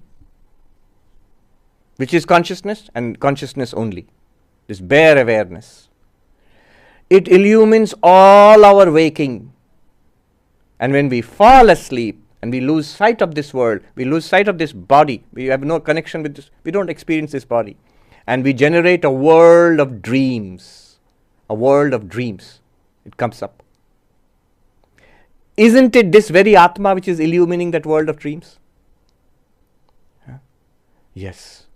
which is consciousness and consciousness only, this bare awareness, it illumines all our waking. And when we fall asleep and we lose sight of this world, we lose sight of this body, we have no connection with this, we don't experience this body, and we generate a world of dreams, a world of dreams. It comes up. Isn't it this very Atma which is illumining that world of dreams? Yes.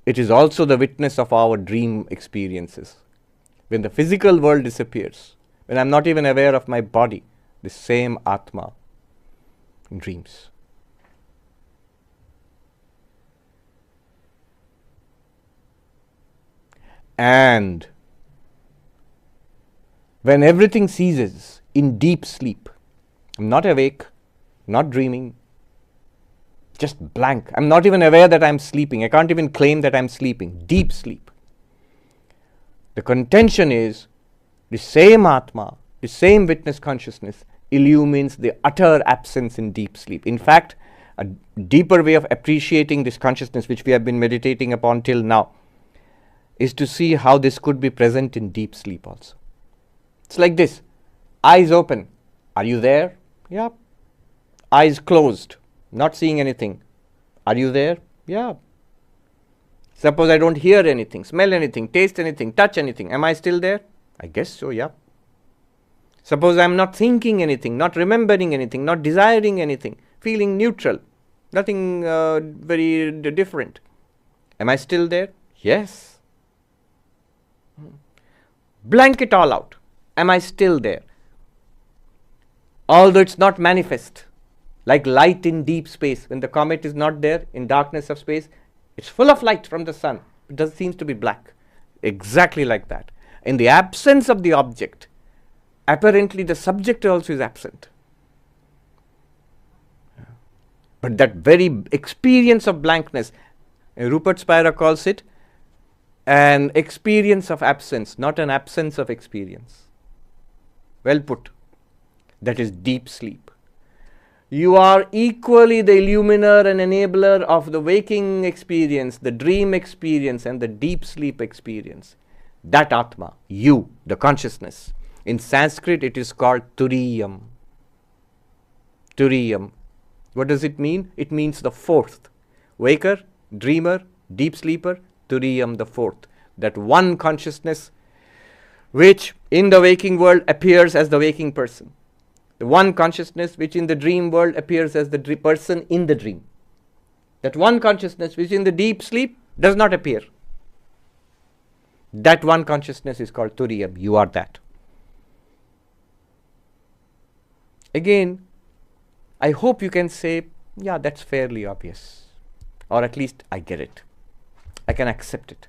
It is also the witness of our dream experiences. When the physical world disappears, when I'm not even aware of my body, the same Atma dreams. And when everything ceases in deep sleep, I'm not awake, not dreaming, just blank. I'm not even aware that I'm sleeping. I can't even claim that I'm sleeping. Deep sleep. The contention is the same Atma, the same witness consciousness illumines the utter absence in deep sleep. In fact, a deeper way of appreciating this consciousness, which we have been meditating upon till now, is to see how this could be present in deep sleep also. It's like this. Eyes open. Are you there? Yeah. Eyes closed. Not seeing anything. Are you there? Yeah. Suppose I don't hear anything, smell anything, taste anything, touch anything. Am I still there? I guess so, yeah. Suppose I'm not thinking anything, not remembering anything, not desiring anything, feeling neutral, nothing very different. Am I still there? Yes. Blank it all out. Am I still there? Although it's not manifest, like light in deep space. When the comet is not there, in darkness of space, it's full of light from the sun. It does seems to be black. Exactly like that. In the absence of the object, apparently the subject also is absent. But that very experience of blankness, Rupert Spira calls it an experience of absence, not an absence of experience. Well put. That is deep sleep. You are equally the illuminer and enabler of the waking experience, the dream experience, and the deep sleep experience. That Atma, you, the consciousness. In Sanskrit, it is called Turiyam. Turiyam. What does it mean? It means the fourth. Waker, dreamer, deep sleeper, Turiyam, the fourth. That one consciousness which in the waking world appears as the waking person. The one consciousness which in the dream world appears as the person in the dream. That one consciousness which in the deep sleep does not appear. That one consciousness is called Turiyam. You are that. Again, I hope you can say, yeah, that's fairly obvious. Or at least I get it. I can accept it.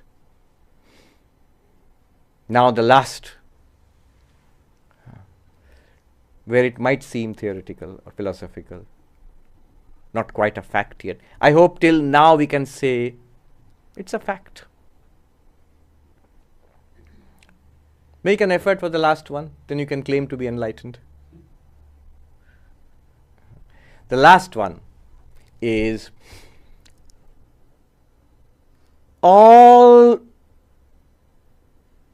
Now the last, where it might seem theoretical or philosophical, not quite a fact yet. I hope till now we can say it's a fact. Make an effort for the last one, then you can claim to be enlightened. The last one is all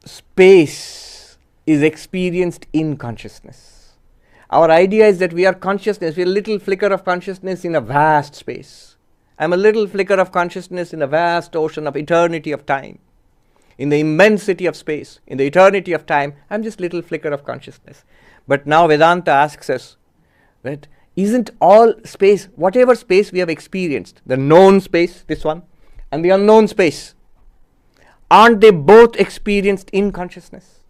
space is experienced in consciousness. Our idea is that we are consciousness, we are a little flicker of consciousness in a vast space. I am a little flicker of consciousness in a vast ocean of eternity of time. In the immensity of space, in the eternity of time, I am just a little flicker of consciousness. But now Vedanta asks us, that isn't all space, whatever space we have experienced, the known space, this one, and the unknown space, aren't they both experienced in consciousness?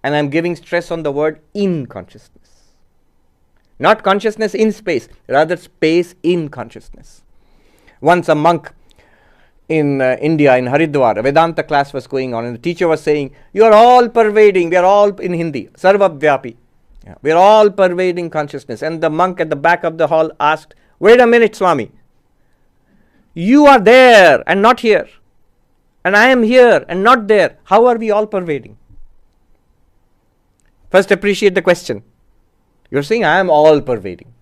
And I'm giving stress on the word in consciousness. Not consciousness in space, rather space in consciousness. Once a monk in India, in Haridwar, a Vedanta class was going on, and the teacher was saying, you are all pervading, we are all in Hindi, Sarvavyapi. Yeah, we are all pervading consciousness. And the monk at the back of the hall asked, wait a minute, Swami. You are there and not here. And I am here and not there. How are we all pervading? First appreciate the question. You are saying I am all pervading.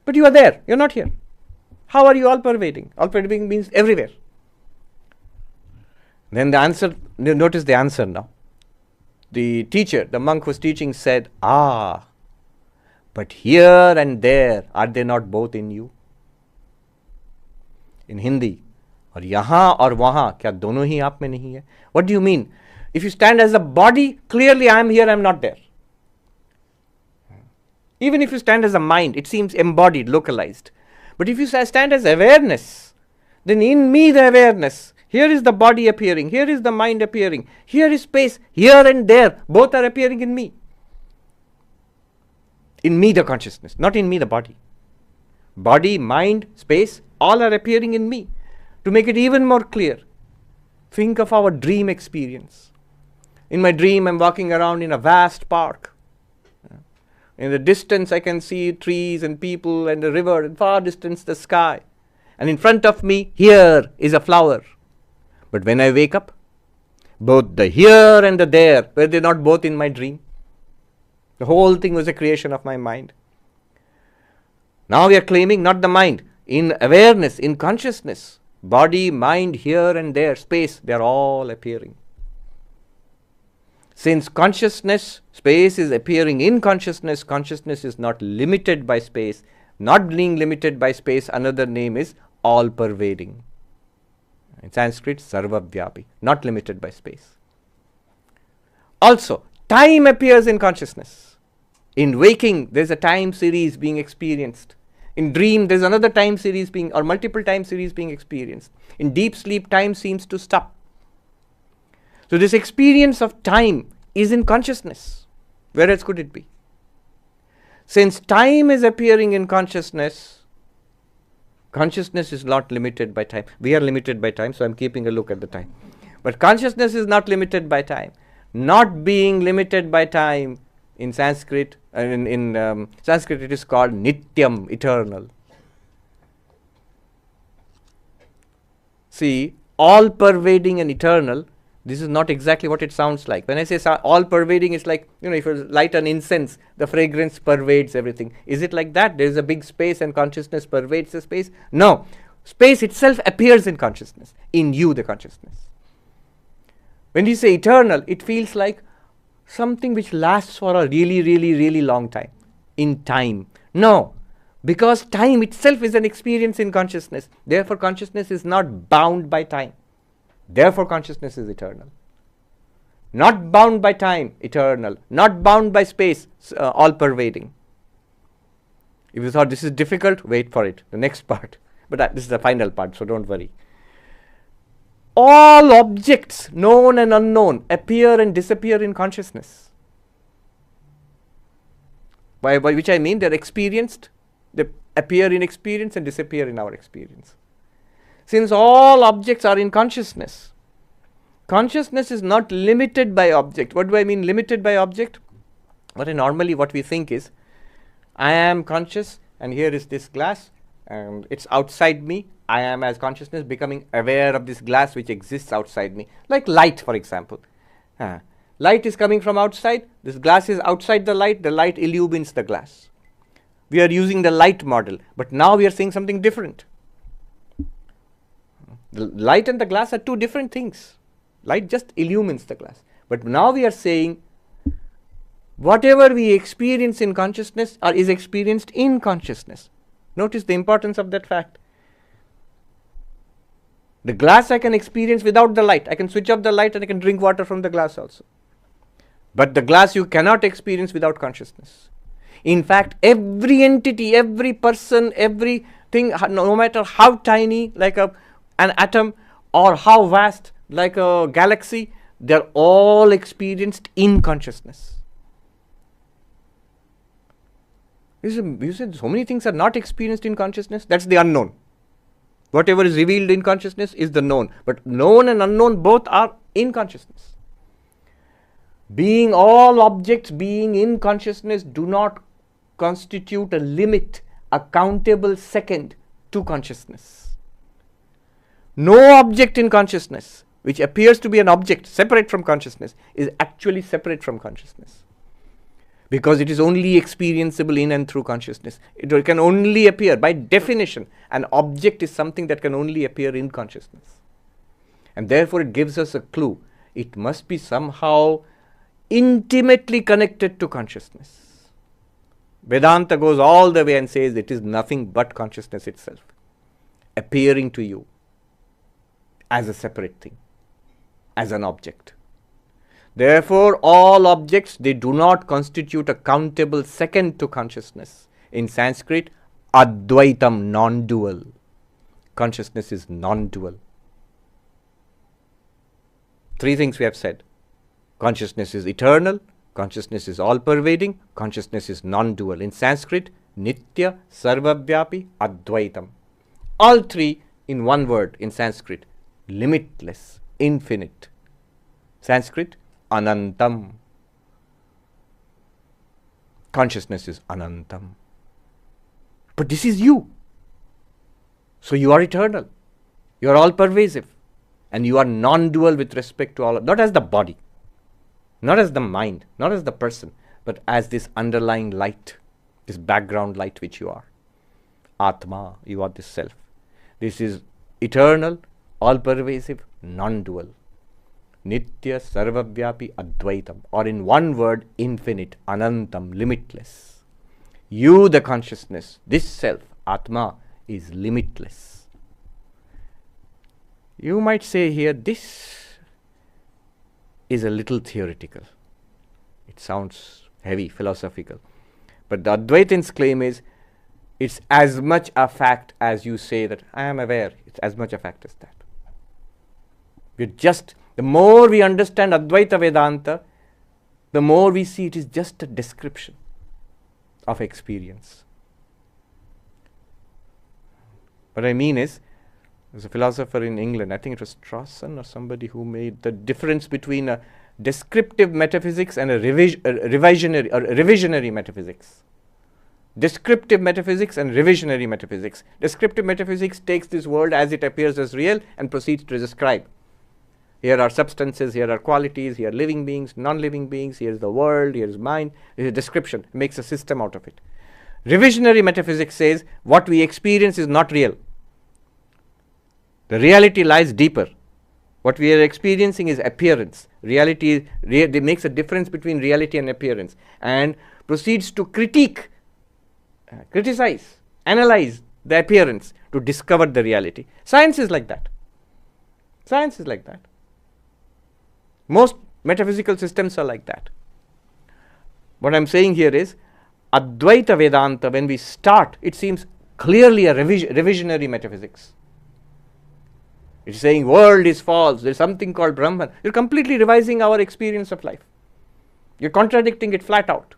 But you are there, you are not here. How are you all pervading? All pervading means everywhere. Then the answer, notice the answer now. The teacher, the monk who was teaching said, but here and there, are they not both in you? In Hindi, और यहाँ और वहाँ, क्या दोनों ही आप में नहीं है? What do you mean? If you stand as a body, clearly I am here, I am not there. Even if you stand as a mind, it seems embodied, localized. But if you stand as awareness, then in me the awareness, here is the body appearing, here is the mind appearing, here is space, here and there, both are appearing in me. In me the consciousness, not in me the body. Body, mind, space, all are appearing in me. To make it even more clear, think of our dream experience. In my dream, I'm walking around in a vast park. In the distance, I can see trees and people and a river, in far distance, the sky. And in front of me, here is a flower. But when I wake up, both the here and the there, were they not both in my dream? The whole thing was a creation of my mind. Now we are claiming not the mind, in awareness, in consciousness, body, mind, here and there, space, they are all appearing. Since consciousness, space is appearing in consciousness, consciousness is not limited by space. Not being limited by space, another name is all-pervading. In Sanskrit, Sarvavyapi, not limited by space. Also, time appears in consciousness. In waking, there is a time series being experienced. In dream, there is another time series being, or multiple time series being experienced. In deep sleep, time seems to stop. So this experience of time is in consciousness. Where else could it be? Since time is appearing in consciousness, consciousness is not limited by time. We are limited by time, so I'm keeping a look at the time. But consciousness is not limited by time. Not being limited by time, In Sanskrit, in Sanskrit it is called Nityam, eternal. See, all pervading and eternal, this is not exactly what it sounds like. When I say all pervading, it's like, if you light an incense, the fragrance pervades everything. Is it like that? There is a big space and consciousness pervades the space? No. Space itself appears in consciousness, in you, the consciousness. When you say eternal, it feels like something which lasts for a really, really, really long time, in time. No. Because time itself is an experience in consciousness. Therefore, consciousness is not bound by time. Therefore, consciousness is eternal. Not bound by time, eternal. Not bound by space, all-pervading. If you thought this is difficult, wait for it, the next part. But this is the final part, so don't worry. All objects, known and unknown, appear and disappear in consciousness. By which I mean they're experienced. They appear in experience and disappear in our experience. Since all objects are in consciousness, consciousness is not limited by object. What do I mean limited by object? Normally what we think is, I am conscious and here is this glass and it's outside me. I am as consciousness becoming aware of this glass which exists outside me. Like light, for example. Light is coming from outside. This glass is outside the light illumines the glass. We are using the light model, but now we are saying something different. The light and the glass are two different things. Light just illumines the glass. But now we are saying whatever we experience in consciousness is experienced in consciousness. Notice the importance of that fact. The glass I can experience without the light. I can switch off the light and I can drink water from the glass also. But the glass you cannot experience without consciousness. In fact, every entity, every person, everything, no matter how tiny, like an atom, or how vast, like a galaxy, they're all experienced in consciousness. You said so many things are not experienced in consciousness. That's the unknown. Whatever is revealed in consciousness is the known. But known and unknown both are in consciousness. Being all objects being in consciousness do not constitute a limit, a countable second to consciousness. No object in consciousness, which appears to be an object separate from consciousness, is actually separate from consciousness. Because it is only experienceable in and through consciousness. It can only appear, by definition, an object is something that can only appear in consciousness. And therefore it gives us a clue. It must be somehow intimately connected to consciousness. Vedanta goes all the way and says it is nothing but consciousness itself, appearing to you as a separate thing, as an object. Therefore, all objects, they do not constitute a countable second to consciousness. In Sanskrit, Advaitam, non-dual. Consciousness is non-dual. Three things we have said. Consciousness is eternal, consciousness is all-pervading, consciousness is non-dual. In Sanskrit, Nitya, Sarvavyapi, Advaitam. All three in one word in Sanskrit. Limitless, infinite. Sanskrit, Anantam. Consciousness is Anantam. But this is you. So you are eternal. You are all-pervasive. And you are non-dual with respect to all, not as the body, not as the mind, not as the person, but as this underlying light, this background light which you are. Atma, you are this self. This is eternal, all-pervasive, non-dual. Nitya, Sarvavyapi, Advaitam, or in one word, infinite, Anantam, limitless. You, the consciousness, this self, Atma, is limitless. You might say here, this is a little theoretical. It sounds heavy, philosophical. But the Advaitins' claim is, it's as much a fact as you say that I am aware. It's as much a fact as that. The more we understand Advaita Vedanta, the more we see it is just a description of experience. What I mean is, there's a philosopher in England, I think it was Strawson or somebody, who made the difference between a descriptive metaphysics and a revisionary metaphysics. Descriptive metaphysics and revisionary metaphysics. Descriptive metaphysics takes this world as it appears as real and proceeds to describe. Here are substances, here are qualities, here are living beings, non-living beings, here is the world, here is mind. This is a description. It makes a system out of it. Revisionary metaphysics says what we experience is not real. The reality lies deeper. What we are experiencing is appearance. Reality makes a difference between reality and appearance, and proceeds to criticize, analyze the appearance to discover the reality. Science is like that. Science is like that. Most metaphysical systems are like that. What I'm saying here is, Advaita Vedanta, when we start, it seems clearly a revisionary metaphysics. It's saying world is false, there's something called Brahman. You're completely revising our experience of life. You're contradicting it flat out.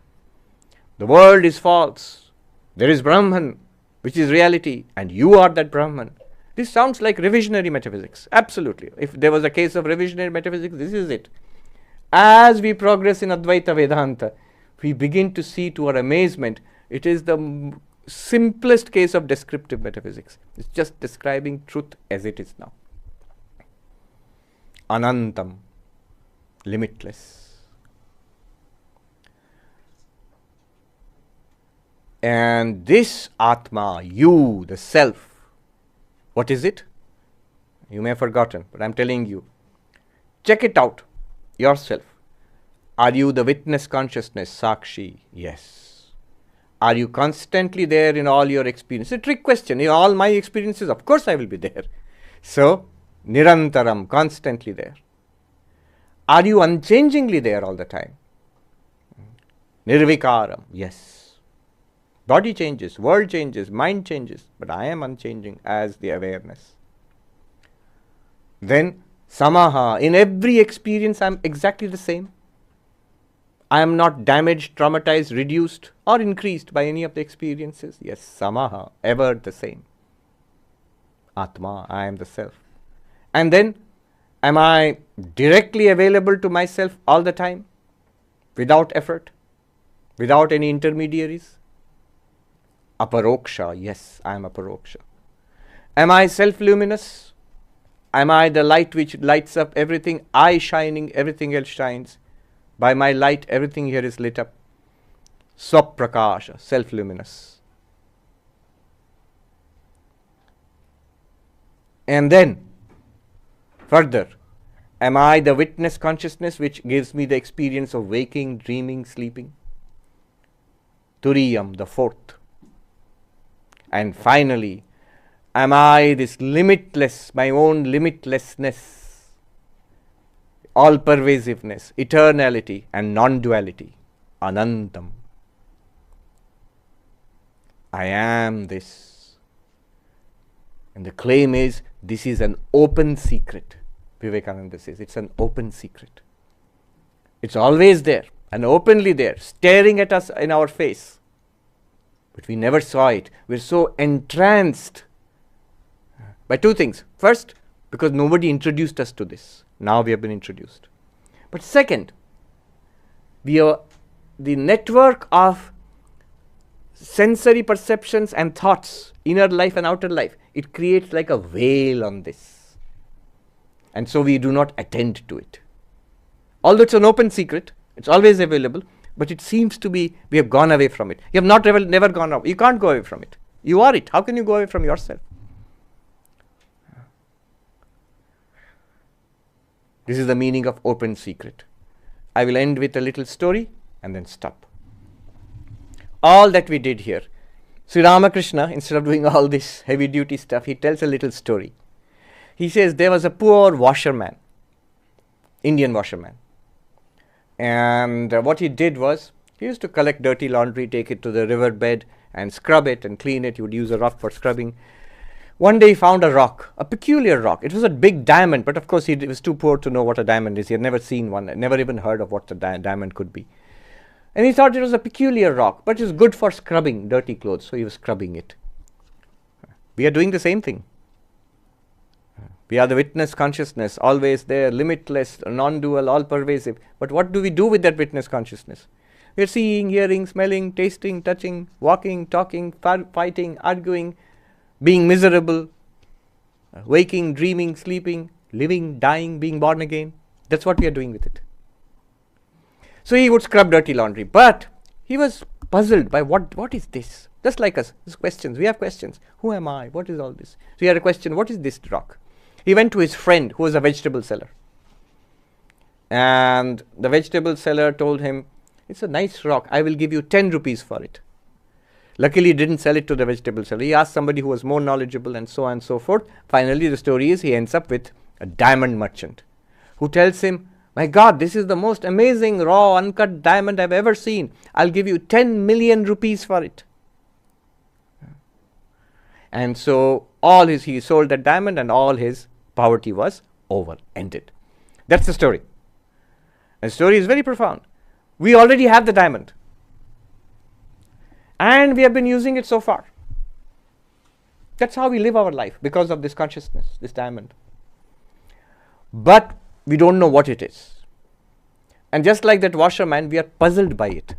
The world is false. There is Brahman, which is reality, and you are that Brahman. This sounds like revisionary metaphysics. Absolutely. If there was a case of revisionary metaphysics, this is it. As we progress in Advaita Vedanta, we begin to see, to our amazement, it is the simplest case of descriptive metaphysics. It's just describing truth as it is now. Anantam, limitless. And this Atma, you, the self, what is it? You may have forgotten, but I'm telling you. Check it out yourself. Are you the witness consciousness, Sakshi? Yes. Are you constantly there in all your experiences? It's a trick question. In all my experiences, of course I will be there. So, Nirantaram, constantly there. Are you unchangingly there all the time? Nirvikaram, yes. Body changes, world changes, mind changes, but I am unchanging as the awareness. Then, Samaha, in every experience I am exactly the same. I am not damaged, traumatized, reduced or increased by any of the experiences. Yes, Samaha, ever the same. Atma, I am the self. And then, am I directly available to myself all the time? Without effort? Without any intermediaries? Aparoksha, yes, I am Aparoksha. Am I self-luminous? Am I the light which lights up everything? I shining, everything else shines. By my light, everything here is lit up. Swaprakasha, self-luminous. And then, further, am I the witness consciousness which gives me the experience of waking, dreaming, sleeping? Turiyam, the fourth. And finally, am I this limitless, my own limitlessness, all-pervasiveness, eternality and non-duality, Anantam. I am this. And the claim is, this is an open secret. Vivekananda says, it's an open secret. It's always there and openly there, staring at us in our face. But we never saw it. We're so entranced by two things. First, because nobody introduced us to this. Now we have been introduced. But second, we are the network of sensory perceptions and thoughts, inner life and outer life. It creates like a veil on this. And so we do not attend to it. Although it's an open secret, it's always available. But it seems to be, we have gone away from it. You have never gone away. You can't go away from it. You are it. How can you go away from yourself? This is the meaning of open secret. I will end with a little story and then stop. All that we did here, Sri Ramakrishna, instead of doing all this heavy duty stuff, he tells a little story. He says there was a poor washerman, Indian washerman. And what he did was, he used to collect dirty laundry, take it to the river bed and scrub it and clean it. He would use a rock for scrubbing. One day he found a rock, a peculiar rock. It was a big diamond, but of course he was too poor to know what a diamond is. He had never seen one, never even heard of what the diamond could be. And he thought it was a peculiar rock, but it was good for scrubbing dirty clothes, so he was scrubbing it. We are doing the same thing. We are the witness consciousness, always there, limitless, non-dual, all-pervasive. But what do we do with that witness consciousness? We are seeing, hearing, smelling, tasting, touching, walking, talking, fighting, arguing, being miserable, waking, dreaming, sleeping, living, dying, being born again. That's what we are doing with it. So he would scrub dirty laundry. But he was puzzled by what is this? Just like us, these questions. We have questions. Who am I? What is all this? So he had a question, what is this rock? He went to his friend who was a vegetable seller. And the vegetable seller told him, it's a nice rock. I will give you 10 rupees for it. Luckily, he didn't sell it to the vegetable seller. He asked somebody who was more knowledgeable and so on and so forth. Finally, the story is he ends up with a diamond merchant who tells him, my God, this is the most amazing raw, uncut diamond I've ever seen. I'll give you 10 million rupees for it. And so he sold that diamond and all his poverty was over, ended. That's the story. And the story is very profound. We already have the diamond. And we have been using it so far. That's how we live our life, because of this consciousness, this diamond. But we don't know what it is. And just like that washerman, we are puzzled by it.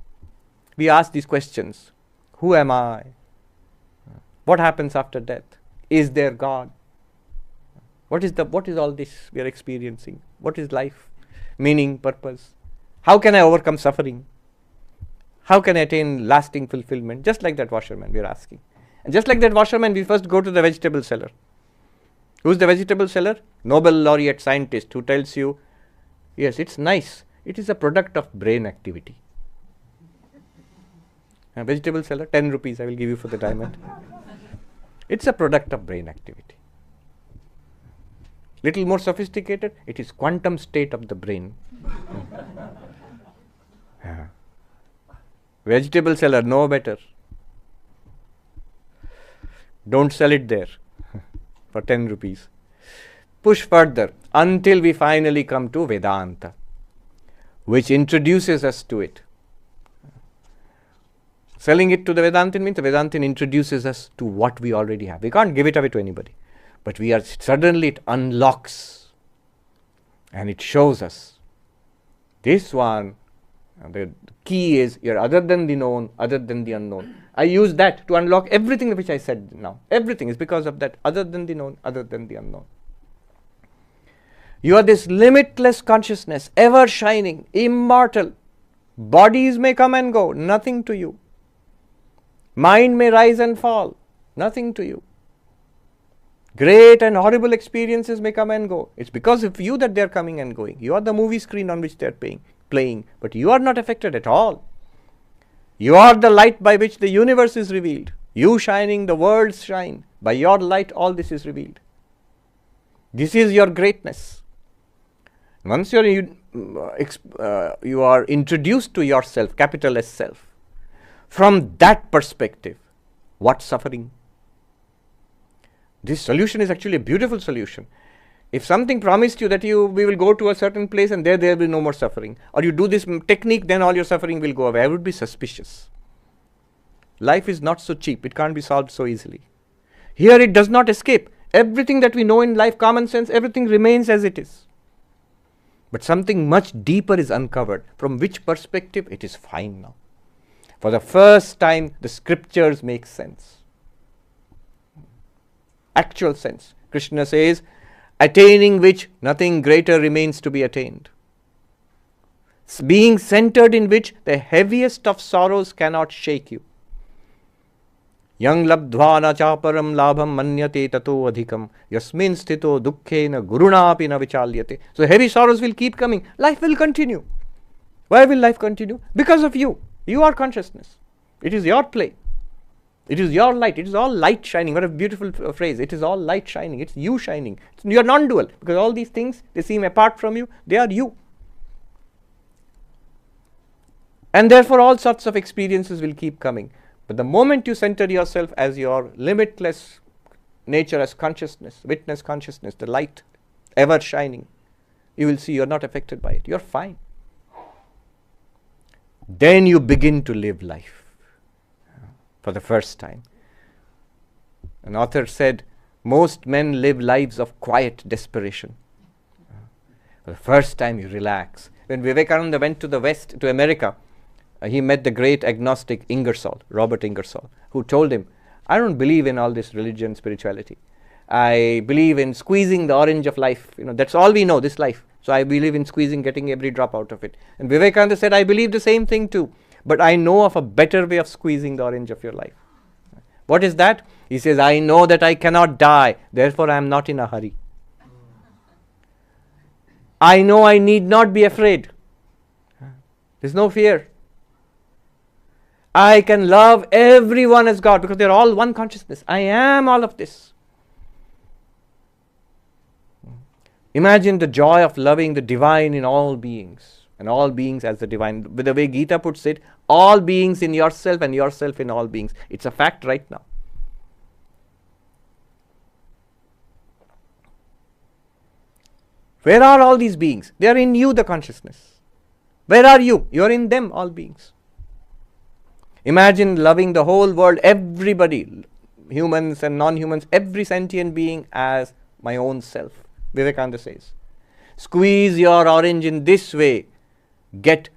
We ask these questions. Who am I? What happens after death? Is there God? What is all this we are experiencing? What is life? Meaning, purpose? How can I overcome suffering? How can I attain lasting fulfillment? Just like that washerman, we are asking. And just like that washerman, we first go to the vegetable seller. Who's the vegetable seller? Nobel laureate scientist who tells you, yes, it's nice. It is a product of brain activity. A vegetable seller, 10 rupees I will give you for the diamond. It's a product of brain activity. Little more sophisticated, it is quantum state of the brain. Vegetable seller, no better. Don't sell it there for 10 rupees. Push further until we finally come to Vedanta, which introduces us to it. Selling it to the Vedantin means the Vedantin introduces us to what we already have. We can't give it away to anybody. But suddenly it unlocks and it shows us this one. The key is you're other than the known, other than the unknown. I use that to unlock everything which I said now. Everything is because of that, other than the known, other than the unknown. You are this limitless consciousness, ever shining, immortal. Bodies may come and go, nothing to you. Mind may rise and fall, nothing to you. Great and horrible experiences may come and go. It's because of you that they're coming and going. You are the movie screen on which they're playing, but you are not affected at all. You are the light by which the universe is revealed. You shining, the worlds shine. By your light, all this is revealed. This is your greatness. Once you are introduced to yourself, capital S self, from that perspective, what suffering? This solution is actually a beautiful solution. If something promised you that we will go to a certain place and there will be no more suffering, or you do this technique, then all your suffering will go away, I would be suspicious. Life is not so cheap. It can't be solved so easily. Here it does not escape. Everything that we know in life, common sense, everything remains as it is. But something much deeper is uncovered. From which perspective? It is fine now. For the first time, the scriptures make sense. Actual sense. Krishna says, attaining which nothing greater remains to be attained. Being centered in which the heaviest of sorrows cannot shake you. Yang labdhva na chaparam labham manyate tato adhikam yasmin sthito dukkhena gurunapi na vichalyate. So heavy sorrows will keep coming. Life will continue. Why will life continue? Because of you. You are consciousness. It is your play. It is your light. It is all light shining. What a beautiful phrase. It is all light shining. It's you shining. You are non-dual. Because all these things, they seem apart from you. They are you. And therefore all sorts of experiences will keep coming. But the moment you center yourself as your limitless nature, as consciousness, witness consciousness, the light ever shining, you will see you are not affected by it. You are fine. Then you begin to live life for the first time. An author said, Most men live lives of quiet desperation. For the first time you relax. When Vivekananda went to the West, to America, he met the great agnostic Ingersoll, Robert Ingersoll, who told him, I don't believe in all this religion, spirituality. I believe in squeezing the orange of life. That's all we know, this life. So I believe in squeezing, getting every drop out of it. And Vivekananda said, I believe the same thing too. But I know of a better way of squeezing the orange of your life. What is that? He says, I know that I cannot die, therefore I am not in a hurry. I know I need not be afraid. There's no fear. I can love everyone as God because they're all one consciousness. I am all of this. Imagine the joy of loving the divine in all beings and all beings as the divine. With the way Gita puts it, all beings in yourself and yourself in all beings. It's a fact right now. Where are all these beings? They are in you, the consciousness. Where are you? You are in them, all beings. Imagine loving the whole world, everybody, humans and non-humans, every sentient being as my own self. Vivekananda says, squeeze your orange in this way, get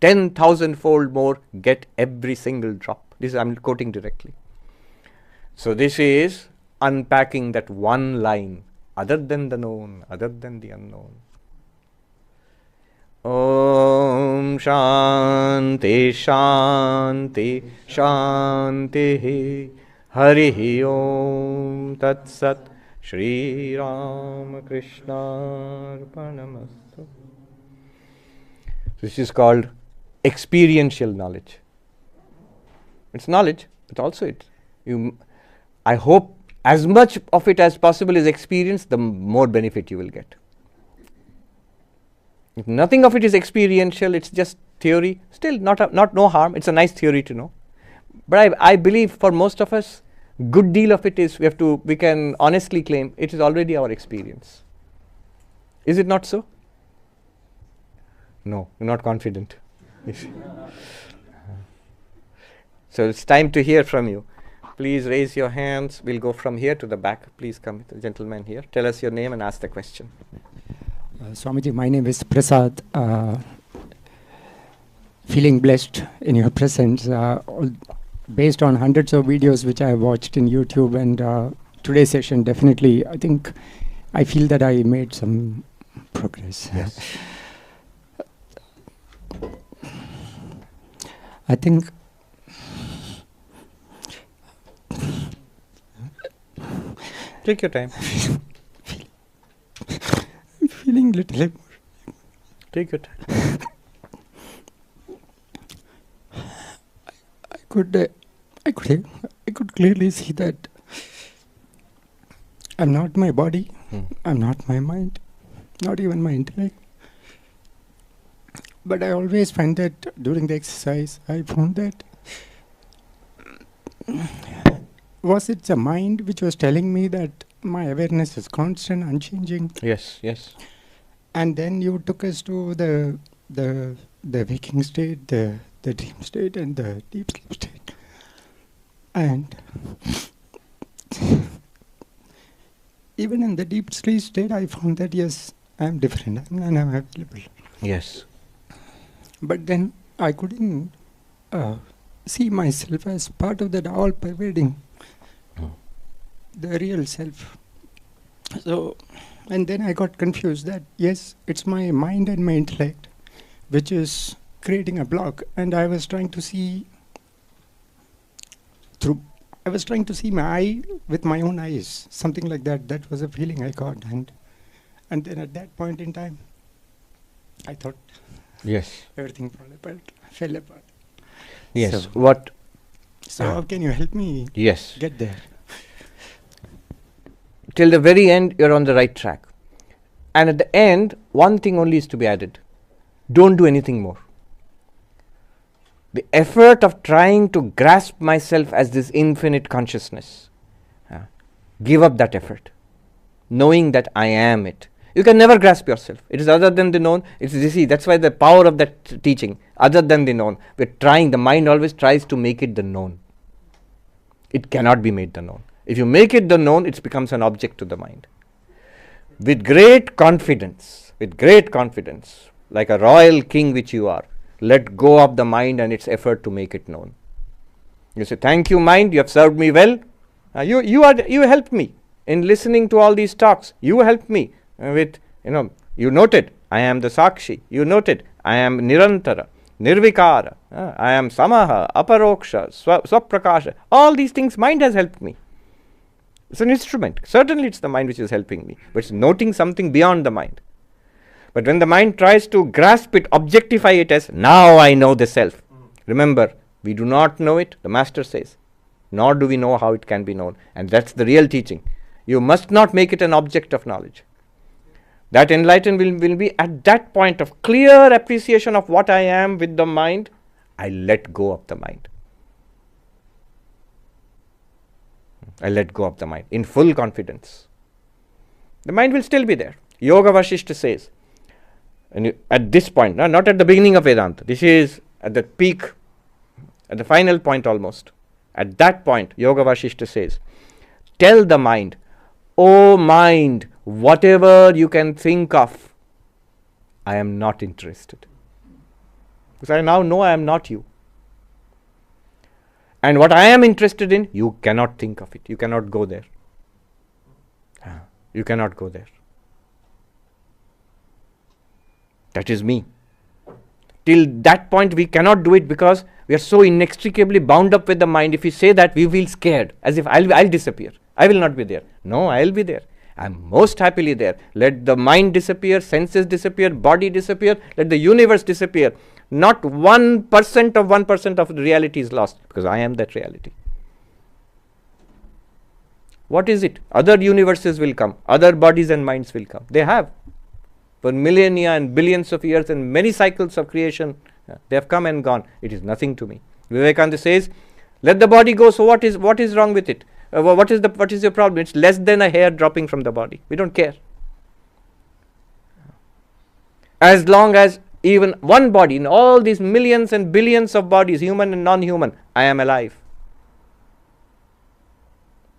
10,000-fold more, get every single drop. This I'm quoting directly. So this is unpacking that one line, other than the known, other than the unknown. Om Shanti Shanti Shanti Harihi Om Tat Sat Shri Ram Krishna Arpanamastu. This is called experiential knowledge. It's knowledge, but also I hope as much of it as possible is experienced, the more benefit you will get. If nothing of it is experiential, it's just theory, still no harm. It's a nice theory to know. But I believe for most of us, good deal of it is we can honestly claim it is already our experience. Is it not so? No, you're not confident. So it's time to hear from you. Please raise your hands. We'll go from here to the back. Please come, the gentleman here. Tell us your name and ask the question. Swamiji, my name is Prasad. Feeling blessed in your presence. Based on hundreds of videos which I have watched in YouTube and today's session, definitely, I feel that I made some progress. Yes. I think take your time. I'm feeling little emotional. Take your time. I could clearly see that I'm not my body, I'm not my mind, not even my intellect. But I always find that during the exercise, I found that was it the mind which was telling me that my awareness is constant, unchanging? Yes, yes. And then you took us to the waking state, the dream state, and the deep sleep state. And even in the deep sleep state, I found that yes, I am different, I'm available. Yes. But then I couldn't see myself as part of that all-pervading, the real self. So, and then I got confused that yes, it's my mind and my intellect which is creating a block, and I was trying to see my eye with my own eyes, something like that. That was a feeling I got, and then at that point in time, I thought, yes, everything fell apart. Yes. So how can you help me? Yes. Get there? Till the very end, you're on the right track. And at the end, one thing only is to be added. Don't do anything more. The effort of trying to grasp myself as this infinite consciousness, give up that effort, knowing that I am it. You can never grasp yourself. It is other than the known. That's why the power of that teaching, other than the known. The mind always tries to make it the known. It cannot be made the known. If you make it the known, it becomes an object to the mind. With great confidence, like a royal king which you are, let go of the mind and its effort to make it known. You say, thank you, mind, you have served me well. You helped me in listening to all these talks. You helped me with, you noted, I am the Sakshi. You noted, I am Nirantara, Nirvikara, I am Samaha, Aparoksha, Swaprakasha. All these things, mind has helped me. It's an instrument. Certainly it's the mind which is helping me, but it's noting something beyond the mind. But when the mind tries to grasp it, objectify it as, now I know the self. Remember, we do not know it, the master says, nor do we know how it can be known. And that's the real teaching. You must not make it an object of knowledge. That enlightenment will be at that point of clear appreciation of what I am with the mind. I let go of the mind. I let go of the mind in full confidence. The mind will still be there. Yoga Vasishta says, and at this point, not at the beginning of Vedanta, this is at the peak, at the final point almost. At that point, Yoga Vasishta says, tell the mind, O mind, whatever you can think of, I am not interested. Because I now know I am not you. And what I am interested in, you cannot think of it. You cannot go there. You cannot go there. That is me. Till that point, we cannot do it because we are so inextricably bound up with the mind. If we say that, we feel scared, as if I'll disappear. I will not be there. No, I'll be there. I'm most happily there. Let the mind disappear, senses disappear, body disappear, let the universe disappear. Not 1% of 1% of the reality is lost, because I am that reality. What is it? Other universes will come, other bodies and minds will come. They have. For millennia and billions of years and many cycles of creation, they have come and gone. It is nothing to me. Vivekananda says, let the body go, so what is wrong with it? What is your problem? It's less than a hair dropping from the body. We don't care. As long as even one body, in all these millions and billions of bodies, human and non-human, I am alive.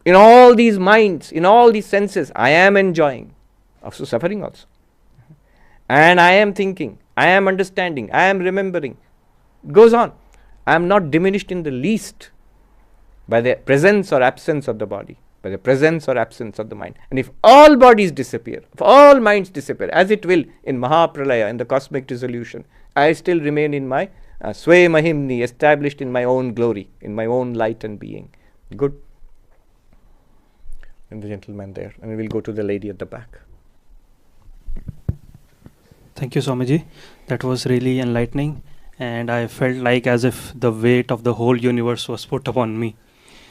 In all these minds, in all these senses, I am enjoying, also suffering also. And I am thinking, I am understanding, I am remembering. It goes on. I am not diminished in the least by the presence or absence of the body, by the presence or absence of the mind. And if all bodies disappear, if all minds disappear, as it will in Mahapralaya, in the cosmic dissolution, I still remain in my Sway Mahimni, established in my own glory, in my own light and being. Good. And the gentleman there. And we'll go to the lady at the back. Thank you, Swamiji. That was really enlightening. And I felt like as if the weight of the whole universe was put upon me.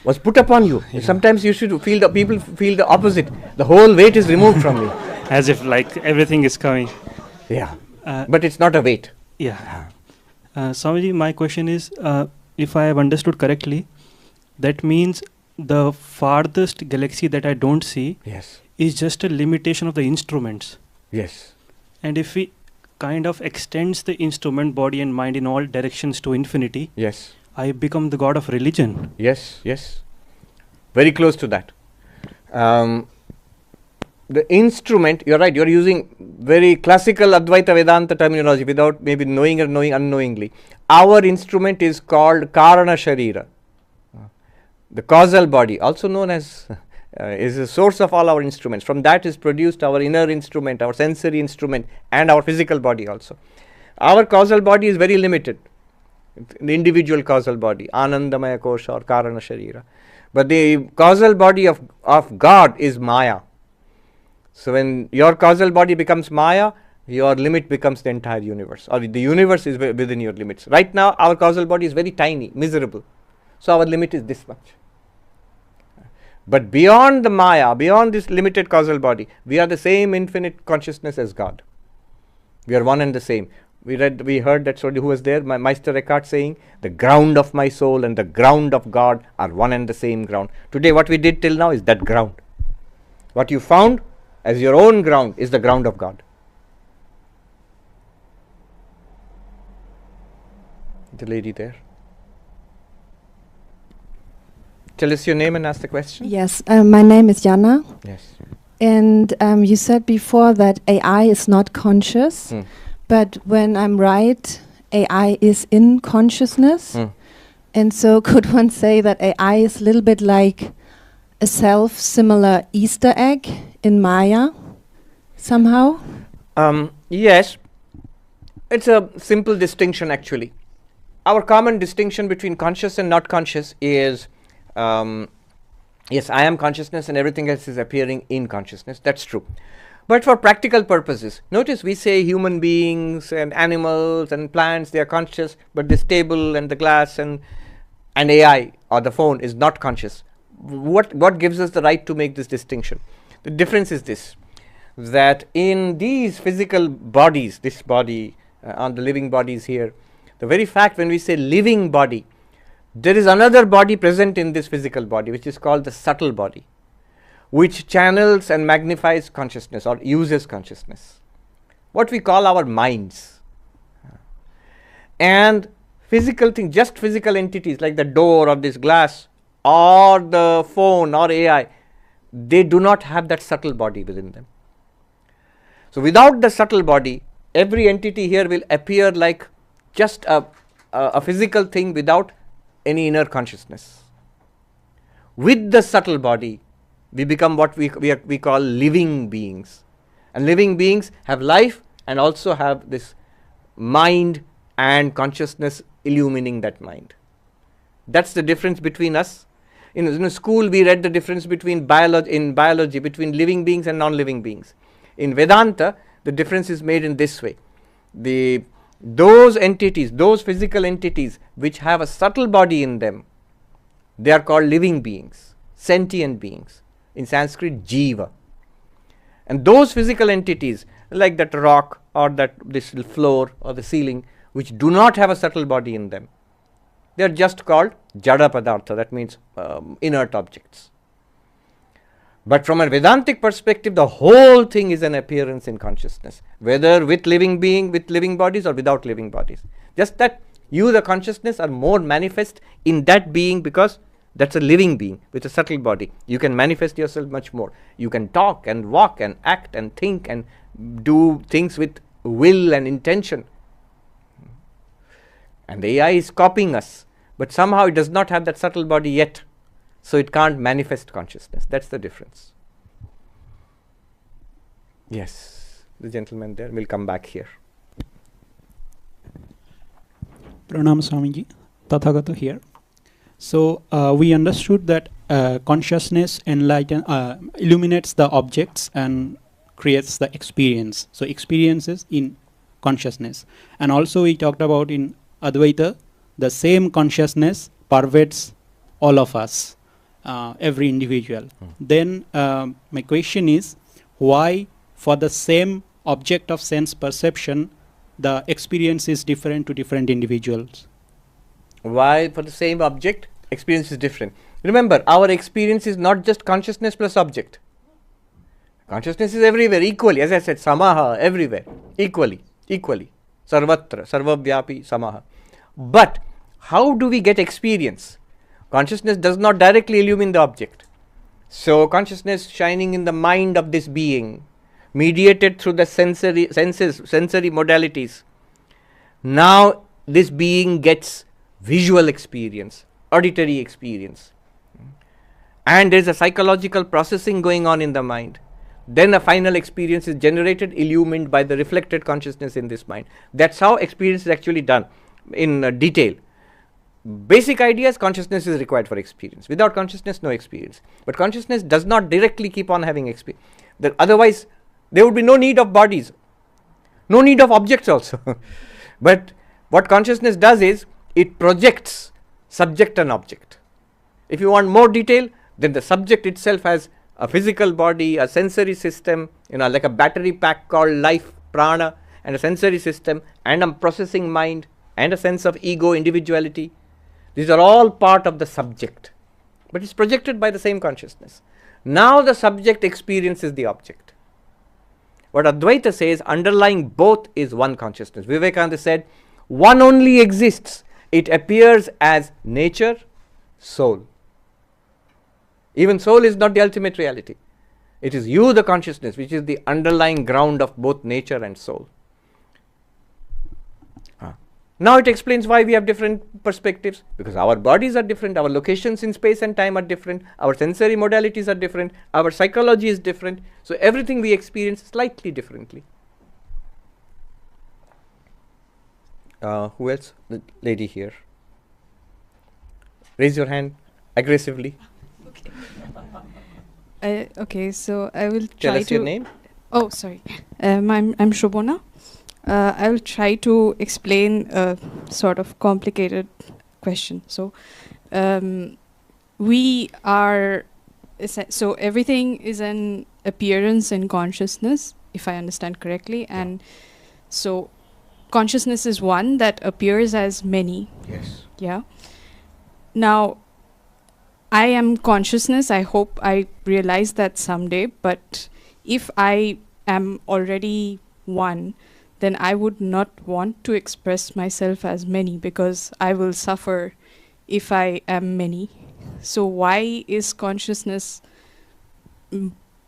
Was put upon you. Yeah. Sometimes you should feel people feel the opposite. The whole weight is removed from me. As if like everything is coming. Yeah. But it's not a weight. Yeah. Swamiji, my question is, if I have understood correctly, that means the farthest galaxy that I don't see is just a limitation of the instruments. Yes. And if we kind of extends the instrument, body and mind in all directions to infinity, I become the god of religion. Yes. Very close to that. The instrument, you're right, you're using very classical Advaita Vedanta terminology without maybe knowing or knowing unknowingly. Our instrument is called Karana Sharira. The causal body, also known as, is the source of all our instruments. From that is produced our inner instrument, our sensory instrument, and our physical body also. Our causal body is very limited. The individual causal body, Anandamaya Kosha or Karana Sharira. But the causal body of God is Maya. So when your causal body becomes Maya, your limit becomes the entire universe, or the universe is within your limits. Right now, our causal body is very tiny, miserable. So our limit is this much. But beyond the Maya, beyond this limited causal body, we are the same infinite consciousness as God. We are one and the same. We heard that story, who was there? Meister Eckhart saying, the ground of my soul and the ground of God are one and the same ground. Today what we did till now is that ground. What you found as your own ground is the ground of God. The lady there. Tell us your name and ask the question. Yes, my name is Jana. Yes. And you said before that AI is not conscious, but when I'm right, AI is in consciousness. And so could one say that AI is a little bit like a self-similar Easter egg in Maya somehow? Yes. It's a simple distinction actually. Our common distinction between conscious and not conscious is, yes, I am consciousness and everything else is appearing in consciousness. That's true. But for practical purposes, notice we say human beings and animals and plants, they are conscious, but this table and the glass and AI or the phone is not conscious. What gives us the right to make this distinction? The difference is this, that in these physical bodies, this body, on the living bodies here, the very fact when we say living body, there is another body present in this physical body, which is called the subtle body, which channels and magnifies consciousness or uses consciousness, what we call our minds. And physical things, just physical entities like the door or this glass or the phone or AI, they do not have that subtle body within them. So without the subtle body, every entity here will appear like just a physical thing without any inner consciousness. With the subtle body, we become what we call living beings. And living beings have life and also have this mind and consciousness illumining that mind. That's the difference between us. In school, we read the difference between biology between living beings and non-living beings. In Vedanta, the difference is made in this way. Those entities, those physical entities which have a subtle body in them, they are called living beings, sentient beings. In Sanskrit, jiva. And those physical entities, like that rock or this floor or the ceiling, which do not have a subtle body in them, they are just called jada padartha, that means inert objects. But from a Vedantic perspective, the whole thing is an appearance in consciousness, whether with living bodies or without living bodies. Just that you, the consciousness, are more manifest in that being because that's a living being with a subtle body. You can manifest yourself much more. You can talk and walk and act and think and do things with will and intention. And the AI is copying us, but somehow it does not have that subtle body yet, so it can't manifest consciousness. That's the difference. Yes, the gentleman there. We'll come back here. Pranam Swamiji, Tathagata here. So we understood that consciousness illuminates the objects and creates the experience. So experiences in consciousness. And also we talked about in Advaita, the same consciousness pervades all of us, every individual. Then my question is, why for the same object of sense perception, the experience is different to different individuals? Why for the same object, experience is different? Remember, our experience is not just consciousness plus object. Consciousness is everywhere equally. As I said, samaha, everywhere, equally. Sarvatra, sarvavyapi, samaha. But how do we get experience? Consciousness does not directly illumine the object. So consciousness shining in the mind of this being, mediated through the sensory modalities. Now this being gets visual experience, auditory experience. And there is a psychological processing going on in the mind. Then a final experience is generated, illumined by the reflected consciousness in this mind. That's how experience is actually done in detail. Basic ideas, consciousness is required for experience. Without consciousness, no experience. But consciousness does not directly keep on having experience. Otherwise, there would be no need of bodies, no need of objects also. But what consciousness does is, it projects subject and object. If you want more detail, then the subject itself has a physical body, a sensory system, like a battery pack called life, prana, and a sensory system, and a processing mind, and a sense of ego, individuality. These are all part of the subject, but it's projected by the same consciousness. Now the subject experiences the object. What Advaita says, underlying both is one consciousness. Vivekananda said, one only exists. It appears as nature, soul. Even soul is not the ultimate reality. It is you, the consciousness, which is the underlying ground of both nature and soul. Now it explains why we have different perspectives, because our bodies are different, our locations in space and time are different, our sensory modalities are different, our psychology is different, so everything we experience slightly differently. Who else? The lady here. Raise your hand aggressively. Okay, so I will try to... Tell us your name. Oh, sorry. I'm Shobona. I will try to explain a sort of complicated question. So, we are... So, everything is an appearance in consciousness, if I understand correctly. And so, consciousness is one that appears as many. Yes. Yeah. Now, I am consciousness. I hope I realize that someday. But if I am already one, then I would not want to express myself as many, because I will suffer if I am many. So why is consciousness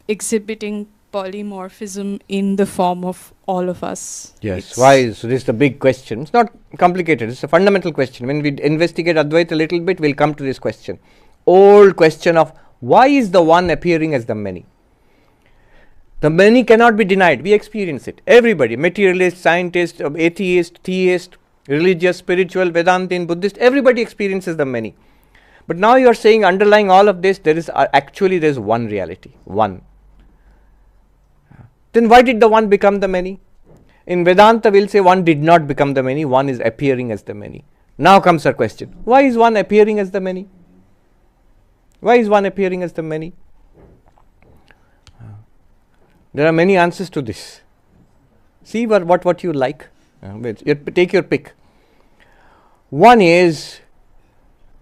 exhibiting polymorphism in the form of all of us? Yes, why? So this is the big question. It's not complicated, it's a fundamental question. When we investigate Advaita a little bit, we'll come to this question. Old question of why is the one appearing as the many? The many cannot be denied. We experience it. Everybody, materialist, scientist, atheist, theist, religious, spiritual, Vedantin, Buddhist, everybody experiences the many. But now you are saying underlying all of this, there is actually there is one reality, one. Then why did the one become the many? In Vedanta, we'll say one did not become the many, one is appearing as the many. Now comes our question. Why is one appearing as the many? Why is one appearing as the many? There are many answers to this. See what you like. Take your pick. One is,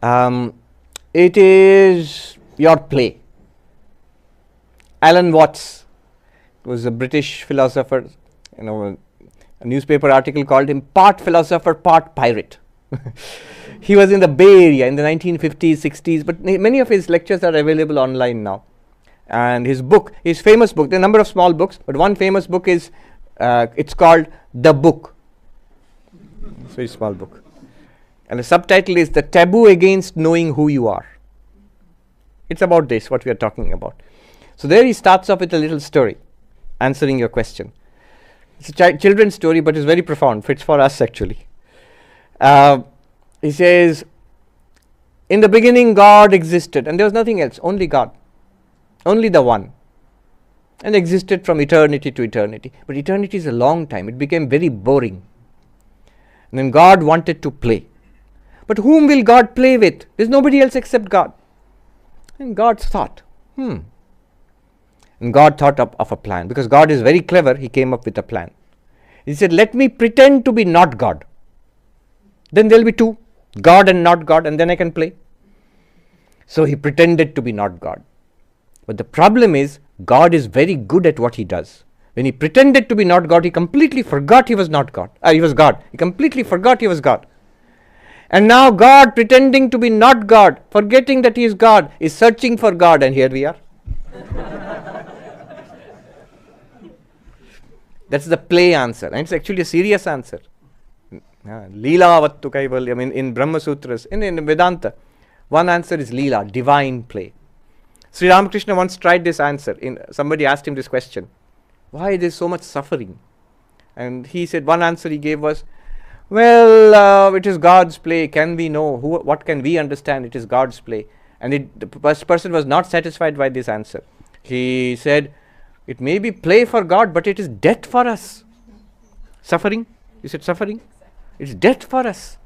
it is your play. Alan Watts was a British philosopher. A newspaper article called him part philosopher, part pirate. He was in the Bay Area in the 1950s, 60s, but many of his lectures are available online now. And his book, his famous book, there are a number of small books, but one famous book is, it's called The Book. It's a very small book. And the subtitle is The Taboo Against Knowing Who You Are. It's about this, what we are talking about. So there he starts off with a little story, answering your question. It's a children's story, but it's very profound, fits for us actually. He says, in the beginning God existed, and there was nothing else, only God. Only the one, and existed from eternity to eternity. But eternity is a long time. It became very boring. And then God wanted to play. But whom will God play with? There's nobody else except God. And God thought, And God thought of a plan. Because God is very clever, he came up with a plan. He said, let me pretend to be not God. Then there will be two, God and not God, and then I can play. So he pretended to be not God. But the problem is, God is very good at what he does. When he pretended to be not God, he completely forgot he was not God. He was God. He completely forgot he was God. And now God, pretending to be not God, forgetting that he is God, is searching for God, and here we are. That's the play answer, and it's actually a serious answer. Leela vattu kaivalyam in Brahma Sutras, in Vedanta, one answer is Leela, divine play. Sri Ramakrishna once tried this answer. Somebody asked him this question, why is there so much suffering? And he said, one answer he gave was, well, it is God's play. Can we know? What can we understand? It is God's play. And the person was not satisfied by this answer. He said, it may be play for God, but it is death for us. Suffering? You said suffering? It's death for us.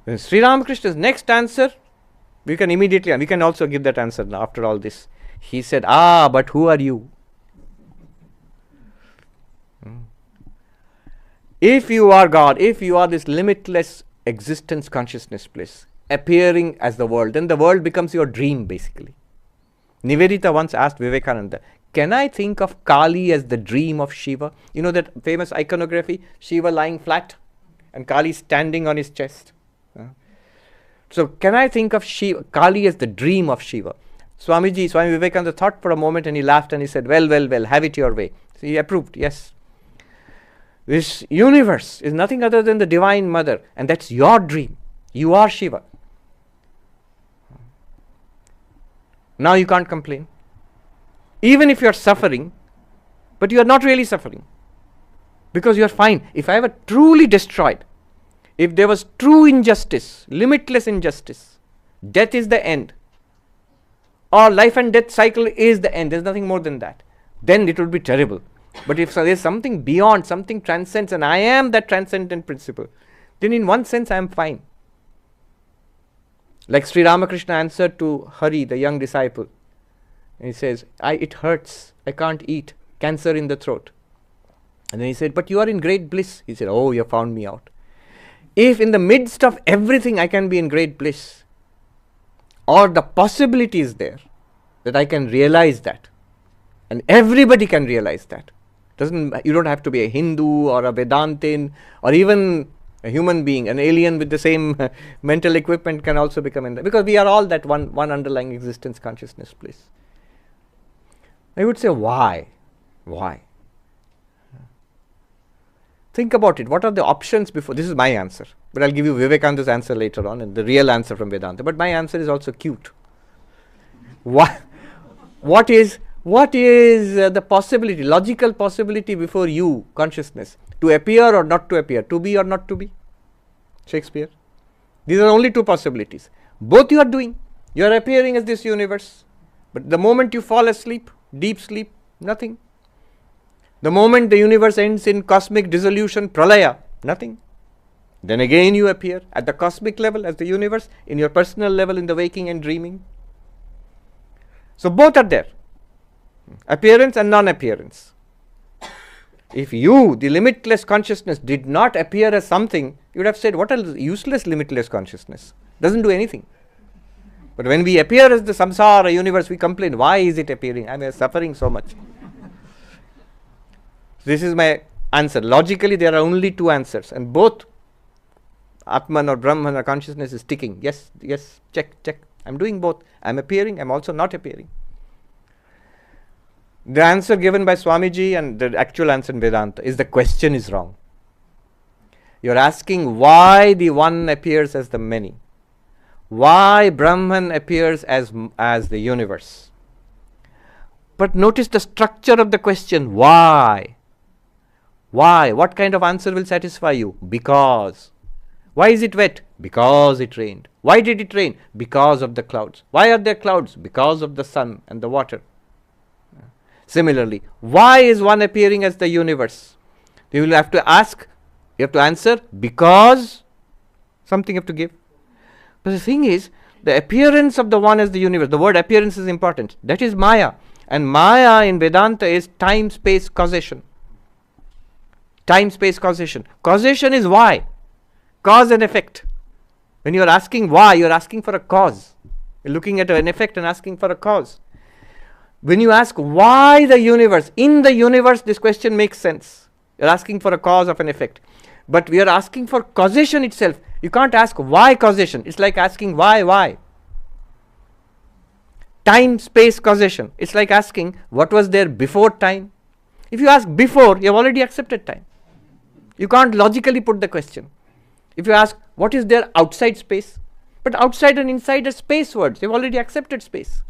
Then Sri Ramakrishna's next answer, we can also give that answer now after all this. He said, but who are you? If you are God, if you are this limitless existence consciousness bliss, appearing as the world, then the world becomes your dream basically. Nivedita once asked Vivekananda, can I think of Kali as the dream of Shiva? You know that famous iconography, Shiva lying flat and Kali standing on his chest. So can I think of Shiva, Kali as the dream of Shiva? Swami Vivekananda thought for a moment and he laughed and he said, well, have it your way. So he approved, yes. This universe is nothing other than the Divine Mother, and that's your dream. You are Shiva. Now you can't complain. Even if you are suffering, but you are not really suffering, because you are fine. If I were truly destroyed, if there was true injustice, limitless injustice, death is the end, or life and death cycle is the end, there's nothing more than that, then it would be terrible. But if there's something beyond, something transcends, and I am that transcendent principle, then in one sense I am fine. Like Sri Ramakrishna answered to Hari, the young disciple, and he says, it hurts, I can't eat, cancer in the throat. And then he said, but you are in great bliss. He said, oh, you have found me out. If in the midst of everything I can be in great bliss, or the possibility is there that I can realize that, and everybody can realize that. You don't have to be a Hindu or a Vedantin or even a human being. An alien with the same mental equipment can also become in that, because we are all that one underlying existence, consciousness, bliss. I would say, why? Why? Think about it. What are the options before? This is my answer, but I'll give you Vivekananda's answer later on, and the real answer from Vedanta. But my answer is also cute. What is the possibility, logical possibility before you, consciousness, to appear or not to appear, to be or not to be? Shakespeare. These are only two possibilities. Both you are doing. You are appearing as this universe, but the moment you fall asleep, deep sleep, nothing. The moment the universe ends in cosmic dissolution, pralaya, nothing. Then again you appear at the cosmic level as the universe, in your personal level in the waking and dreaming. So both are there. Appearance and non-appearance. If you, the limitless consciousness, did not appear as something, you would have said, what a useless limitless consciousness. Doesn't do anything. But when we appear as the samsara universe, we complain, why is it appearing? I am suffering so much. This is my answer. Logically, there are only two answers, and both Atman or Brahman or consciousness is ticking. Yes, check. I'm doing both. I'm appearing, I'm also not appearing. The answer given by Swamiji and the actual answer in Vedanta is the question is wrong. You're asking why the one appears as the many. Why Brahman appears as the universe. But notice the structure of the question. Why? Why? What kind of answer will satisfy you? Because. Why is it wet? Because it rained. Why did it rain? Because of the clouds. Why are there clouds? Because of the sun and the water. Similarly, why is one appearing as the universe? You will have to ask, you have to answer, because something you have to give. But the thing is, the appearance of the one as the universe, the word appearance is important. That is Maya. And Maya in Vedanta is time-space causation. Time-space causation. Causation is why. Cause and effect. When you are asking why, you are asking for a cause. You are looking at an effect and asking for a cause. When you ask why the universe, in the universe, this question makes sense. You are asking for a cause of an effect. But we are asking for causation itself. You can't ask why causation. It's like asking why. Time, space, causation. It's like asking what was there before time. If you ask before, you have already accepted time. You can't logically put the question. If you ask what is there outside space, but outside and inside are space words. You have already accepted space.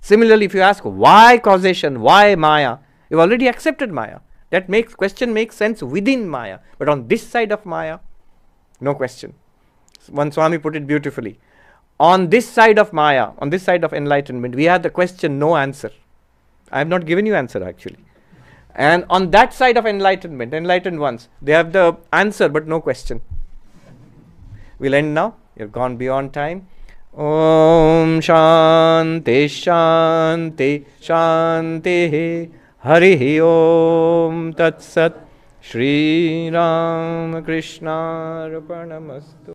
Similarly, if you ask why causation, why Maya, you have already accepted Maya. That question makes sense within Maya. But on this side of Maya, no question. One Swami put it beautifully. On this side of Maya, on this side of enlightenment, we have the question, no answer. I have not given you answer actually. And on that side of enlightenment, enlightened ones, they have the answer but no question. We'll end now. You've gone beyond time. Om Shanti Shanti Shanti Hari Om Tat Sat Shri Ram Krishna Arpanamastu.